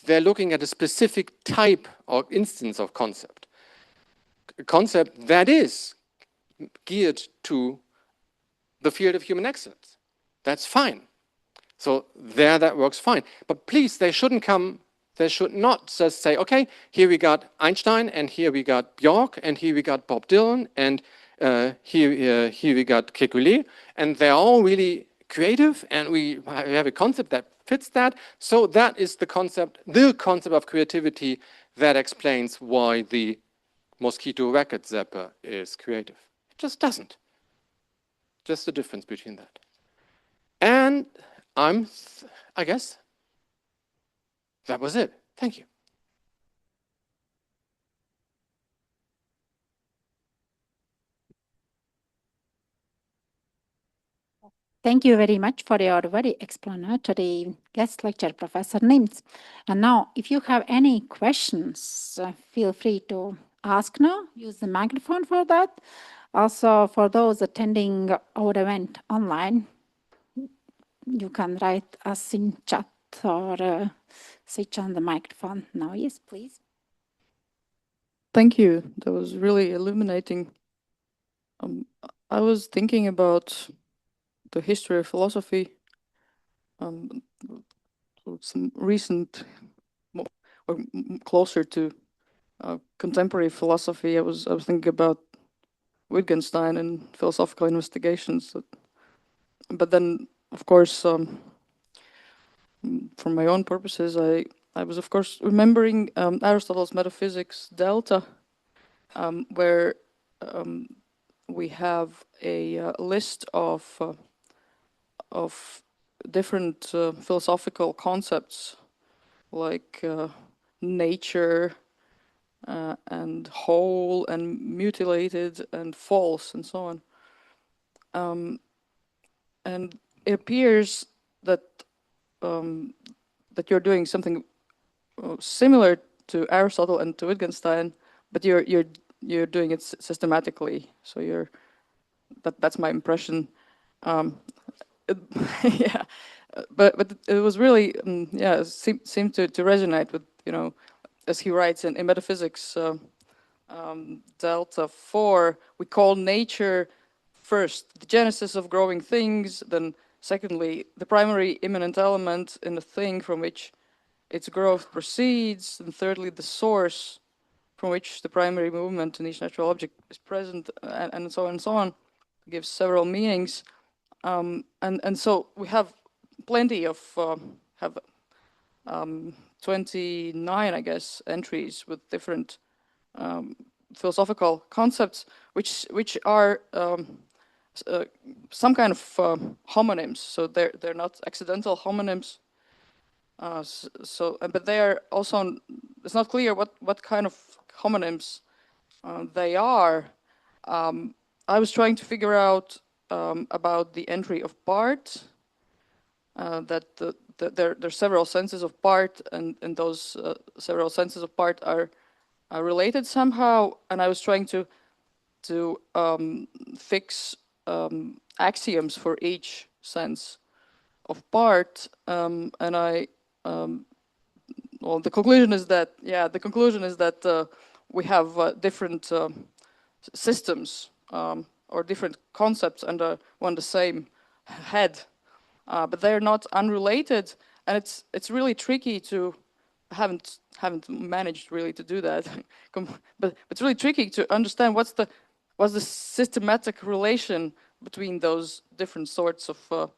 They're looking at a specific type or instance of concept. A concept that is geared to the field of human excellence. That's fine. So that works fine. But please, they should not just say, okay, here we got Einstein, and here we got Björk, and here we got Bob Dylan, and here we got Kekulé, and they're all really creative, and we have a concept that fits that. So that is the concept of creativity that explains why the mosquito racket zapper is creative. It just doesn't. Just the difference between that. And I guess that was it. Thank you. Thank you very much for your very explanatory guest lecture, Professor Nimtz. And now, if you have any questions, feel free to ask now. Use the microphone for that. Also, for those attending our event online, you can write us in chat or switch on the microphone now. Yes, please. Thank you. That was really illuminating. I was thinking about the history of philosophy, some recent, or closer to contemporary philosophy. I was thinking about Wittgenstein and philosophical investigations. But then, of course, for my own purposes, I was, of course, remembering Aristotle's Metaphysics Delta, where we have a list of different philosophical concepts like nature and whole and mutilated and false and so on. And it appears that that you're doing something similar to Aristotle and to Wittgenstein, but you're doing it systematically. So that's my impression. Yeah, but it was really seemed to resonate with, you know, as he writes in Metaphysics Delta 4, we call nature first the genesis of growing things, then secondly the primary immanent element in the thing from which its growth proceeds, and thirdly the source from which the primary movement in each natural object is present, and so on and so on. It gives several meanings, and so we have plenty of 29, I guess, entries with different philosophical concepts, which are some kind of homonyms. So they're not accidental homonyms. But they are also. It's not clear what kind of homonyms they are. I was trying to figure out about the entry of part. That there are several senses of part, and those several senses of part are related somehow. And I was trying to fix axioms for each sense of part, and well, the conclusion is that we have different systems or different concepts under the same head, but they're not unrelated, and it's really tricky to haven't managed really to do that, but it's really tricky to understand what's the systematic relation between those different sorts of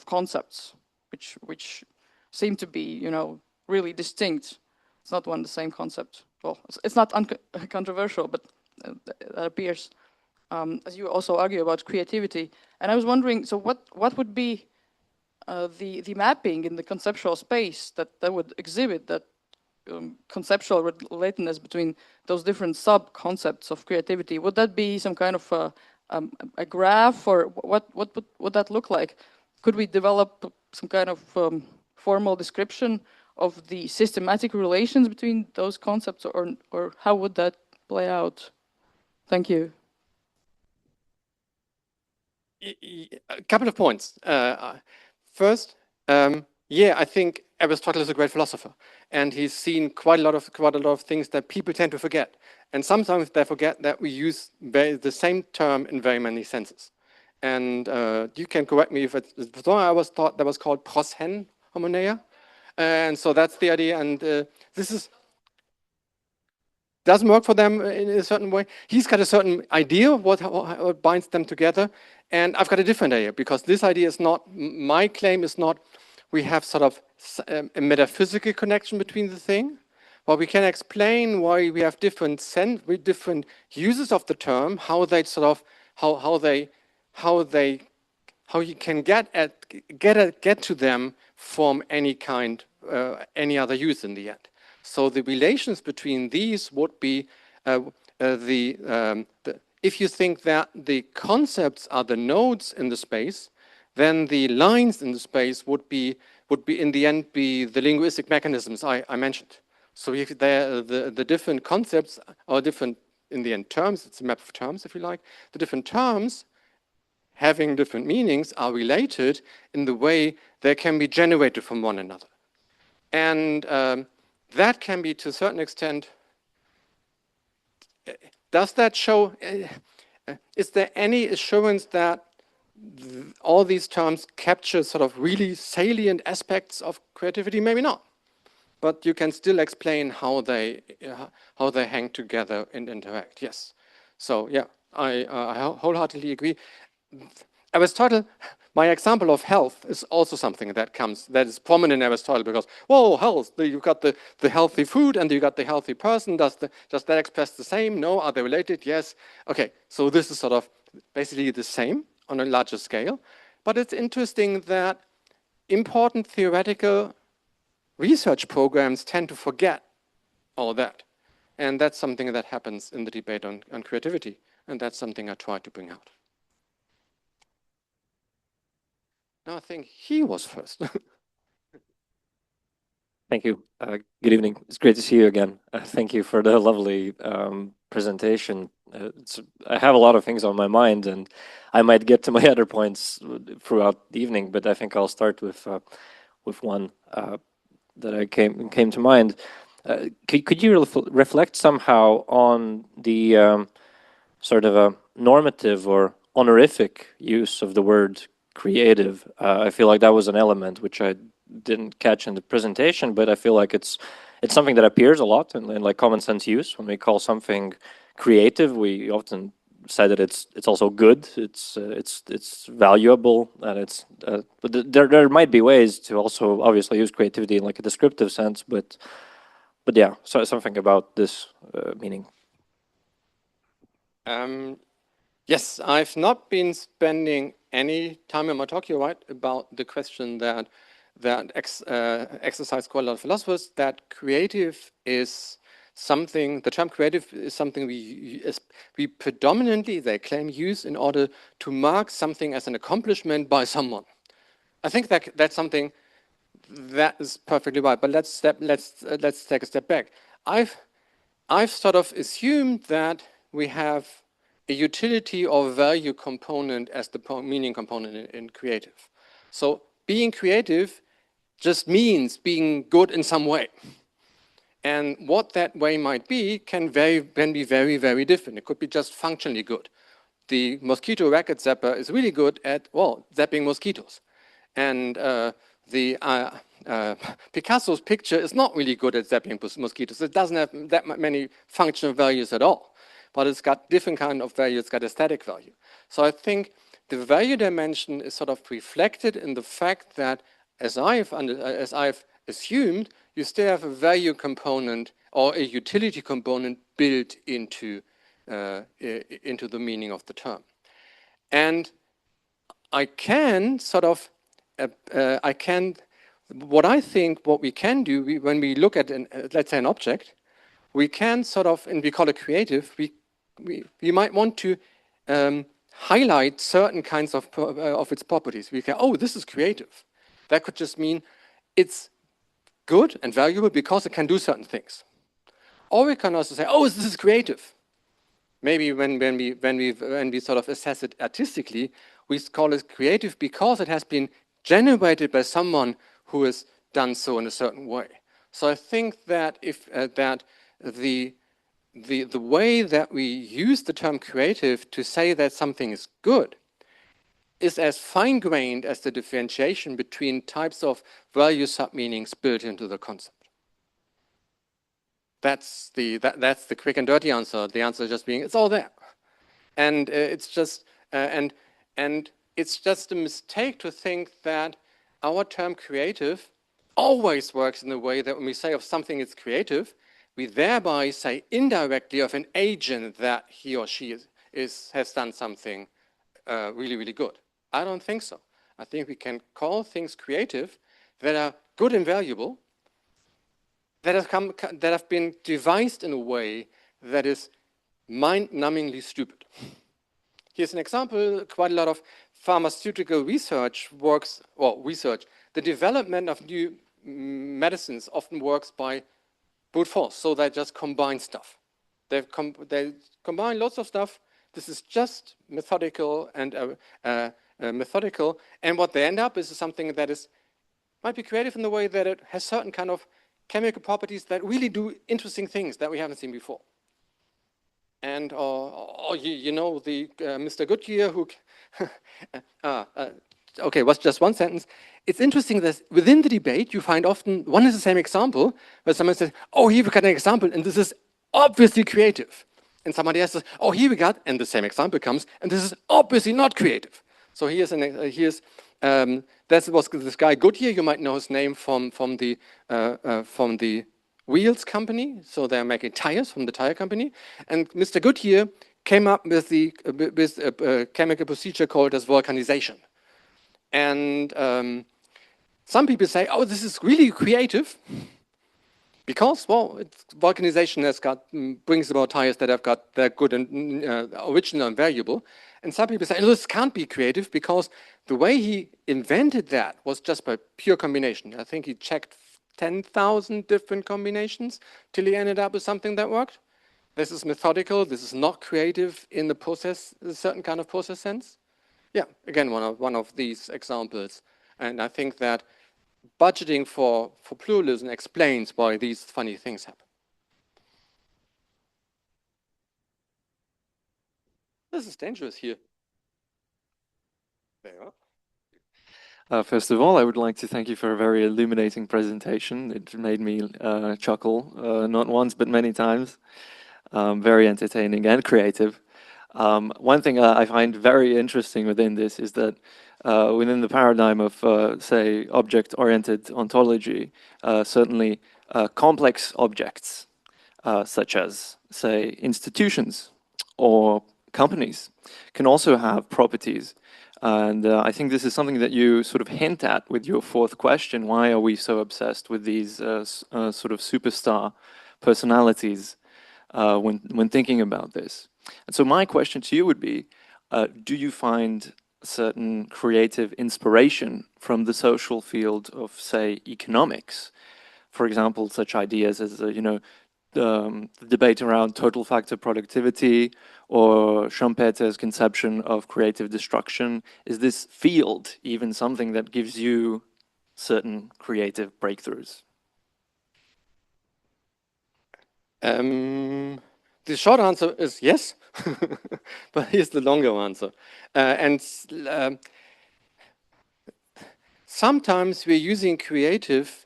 concepts, which seem to be, you know, really distinct. It's not one and the same concept. Well, it's not controversial, but that appears, as you also argue about creativity. And I was wondering, so what would be the mapping in the conceptual space that would exhibit that conceptual relatedness between those different sub-concepts of creativity? Would that be some kind of a graph, or what would that look like? Could we develop some kind of formal description of the systematic relations between those concepts, or how would that play out? Thank you. A couple of points. First, I think Aristotle is a great philosopher, and he's seen quite a lot of things that people tend to forget, and sometimes they forget that we use the same term in very many senses. And you can correct me if it's wrong. I was taught that was called proshen homoneia, and so that's the idea. And this doesn't work for them in a certain way. He's got a certain idea of what binds them together, and I've got a different idea, because this idea is not, my claim is not we have sort of a metaphysical connection between the thing, but we can explain why we have different uses of the term, how they sort of how you can get to them from any kind any other use in the end. So the relations between these would be if you think that the concepts are the nodes in the space, then the lines in the space would be in the end be the linguistic mechanisms I mentioned. So if the different concepts are different in the end terms, it's a map of terms if you like, the different terms having different meanings are related in the way they can be generated from one another. And that can be to a certain extent, does that show, is there any assurance that all these terms capture sort of really salient aspects of creativity? Maybe not, but you can still explain how they hang together and interact. Yes, so yeah, I wholeheartedly agree. Aristotle, my example of health is also something that is prominent in Aristotle, because whoa, health, you've got the healthy food and you got the healthy person. Does that express the same? No. Are they related? Yes. Okay, so this is sort of basically the same on a larger scale. But it's interesting that important theoretical research programs tend to forget all that. And that's something that happens in the debate on creativity. And that's something I try to bring out. No, I think he was first. Thank you. Good evening. It's great to see you again. Thank you for the lovely presentation. I have a lot of things on my mind, and I might get to my other points throughout the evening, but I think I'll start with one that came to mind. Could you reflect somehow on the sort of a normative or honorific use of the word creative? I feel like that was an element which I didn't catch in the presentation, but I feel like it's something that appears a lot in like common sense use. When we call something creative, we often say that it's also good, it's valuable, and but there might be ways to also obviously use creativity in like a descriptive sense, but yeah, so something about this meaning. Yes, I've not been spending any time in my talk, you're right, about the question that exercise quite a lot of philosophers, that creative is something, the term creative is something we predominantly, they claim, use in order to mark something as an accomplishment by someone. I think that's something that is perfectly right, but let's take a step back. I've sort of assumed that we have a utility or value component as the meaning component in creative. So being creative just means being good in some way. And what that way might be can be very, very different. It could be just functionally good. The mosquito racket zapper is really good at, well, zapping mosquitoes. And Picasso's picture is not really good at zapping mosquitoes. It doesn't have that many functional values at all. But it's got different kind of value. It's got aesthetic value. So I think the value dimension is sort of reflected in the fact that, as I've assumed, you still have a value component or a utility component built into the meaning of the term. And I can sort of, what we can do, when we look at, let's say, an object, we can sort of, and we call it creative, we might want to highlight certain kinds of its properties. We can, oh, this is creative. That could just mean it's good and valuable because it can do certain things. Or we can also say, oh, this is creative. Maybe when we sort of assess it artistically, we call it creative because it has been generated by someone who has done so in a certain way. So I think that the way that we use the term creative to say that something is good is as fine-grained as the differentiation between types of value submeanings built into the concept. That's the quick and dirty answer. The answer just being, it's all there. And it's just and it's just a mistake to think that our term creative always works in the way that when we say of something it's creative, we thereby say indirectly of an agent that he or she has done something really, really good. I don't think so. I think we can call things creative that are good and valuable, that have been devised in a way that is mind-numbingly stupid. Here's an example. Quite a lot of pharmaceutical research works, well, the development of new medicines often works by brute force, so they just combine stuff. They combine lots of stuff. This is just methodical and methodical, and what they end up is something that might be creative in the way that it has certain kind of chemical properties that really do interesting things that we haven't seen before. And you know the Mr. Goodyear who okay, was just one sentence. It's interesting that within the debate you find often one is the same example, where someone says, "Oh, here we got an example, and this is obviously creative," and somebody else says, "Oh, here we got," and the same example comes, and this is obviously not creative. So that was this guy Goodyear. You might know his name from the wheels company. So they're making tires from the tire company. And Mr. Goodyear came up with a chemical procedure called as volcanization. And some people say, "Oh, this is really creative," because, well, volcanization brings about tires that they're good and original and variable. And some people say, "Oh, this can't be creative because the way he invented that was just by pure combination." I think he checked 10,000 different combinations till he ended up with something that worked. This is methodical. This is not creative in the process, a certain kind of process sense. Yeah, again, one of these examples. And I think that budgeting for pluralism explains why these funny things happen. This is dangerous here. There you are. First of all, I would like to thank you for a very illuminating presentation. It made me chuckle, not once, but many times. Very entertaining and creative. One thing I find very interesting within this is that within the paradigm of, say, object-oriented ontology, certainly complex objects, such as, say, institutions or companies, can also have properties. And I think this is something that you sort of hint at with your fourth question. Why are we so obsessed with these sort of superstar personalities when thinking about this? And so my question to you would be, do you find certain creative inspiration from the social field of, say, economics? For example, such ideas as, the debate around total factor productivity or Schumpeter's conception of creative destruction. Is this field even something that gives you certain creative breakthroughs? The short answer is yes, but here's the longer answer. Sometimes we're using creative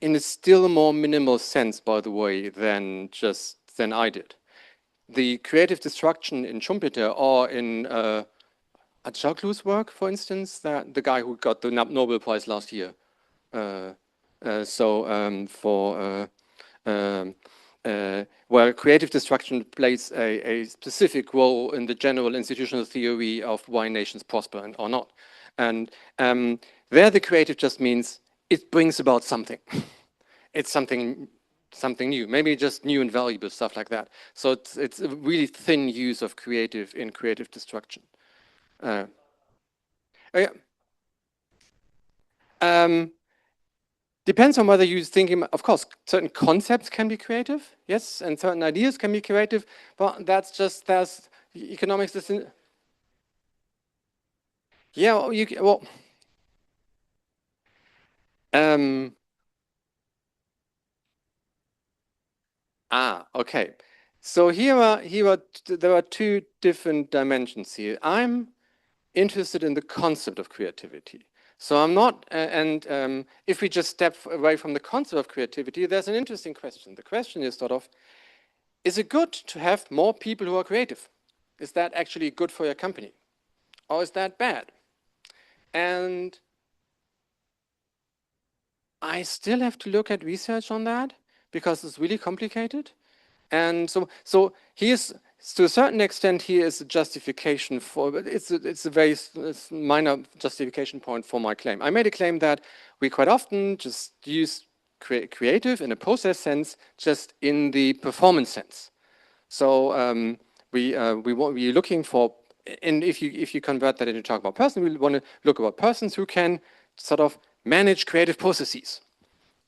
in a still more minimal sense, by the way, than I did. The creative destruction in Schumpeter or in Acaklu's work, for instance, the guy who got the Nobel Prize last year. Where creative destruction plays a specific role in the general institutional theory of why nations prosper or not. And there the creative just means it brings about something. It's something new, maybe just new and valuable stuff like that. So it's a really thin use of creative in creative destruction. Depends on whether you're thinking, of course, certain concepts can be creative, yes, and certain ideas can be creative, but there's economics. Okay. So there are two different dimensions here. I'm interested in the concept of creativity. So I'm not, if we just step away from the concept of creativity, there's an interesting question. The question is sort of, is it good to have more people who are creative? Is that actually good for your company? Or is that bad? And I still have to look at research on that because it's really complicated. And so here's, to a certain extent, here is a justification for, but it's a very minor justification point for my claim. I made a claim that we quite often just use creative in a process sense, just in the performance sense. So we're looking for and if you convert that into talk about person, we want to look about persons who can sort of manage creative processes.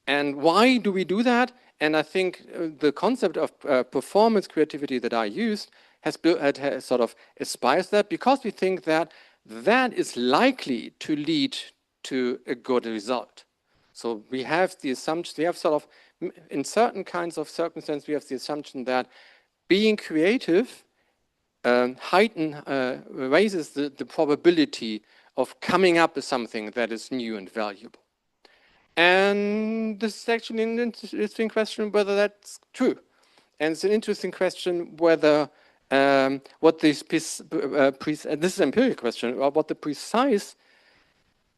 And why do we do that? And I think the concept of performance creativity that I used has sort of aspires that, because we think that that is likely to lead to a good result. So we have the assumption, we have sort of, in certain kinds of circumstances, we have the assumption that being creative raises the probability of coming up with something that is new and valuable. And this is actually an interesting question whether that's true. And it's an interesting question whether what this this is an empirical question, what the precise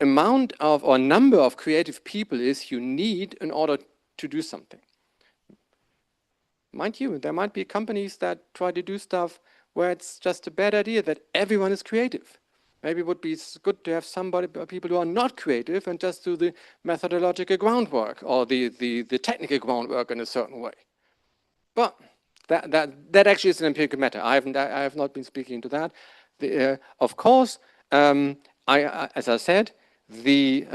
amount of or number of creative people is you need in order to do something. Mind you, there might be companies that try to do stuff where it's just a bad idea that everyone is creative. Maybe it would be good to have people who are not creative and just do the methodological groundwork or the technical groundwork in a certain way. But that actually is an empirical matter. I have not been speaking to that. Of course, as I said, you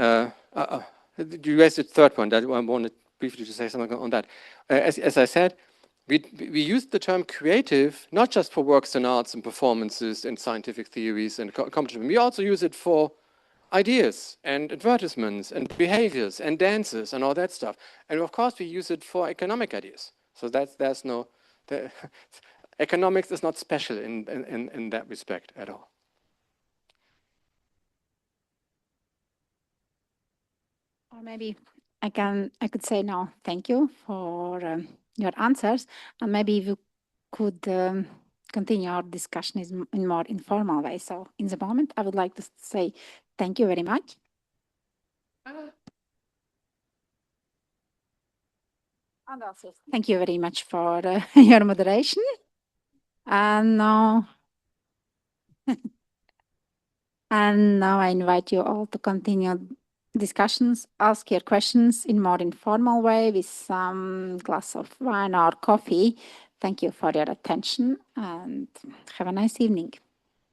raised the third point. I wanted briefly to say something on that. As I said, we use the term creative not just for works in arts and performances and scientific theories and competition. We also use it for ideas and advertisements and behaviors and dances and all that stuff. And of course, we use it for economic ideas. So economics is not special in that respect at all. Or maybe I could say now, thank you for your answers, and maybe we could continue our discussion in more informal way. So in the moment, I would like to say thank you very much. And also thank you very much for your moderation. And now I invite you all to continue discussions, ask your questions in more informal way with some glass of wine or coffee. Thank you for your attention and have a nice evening.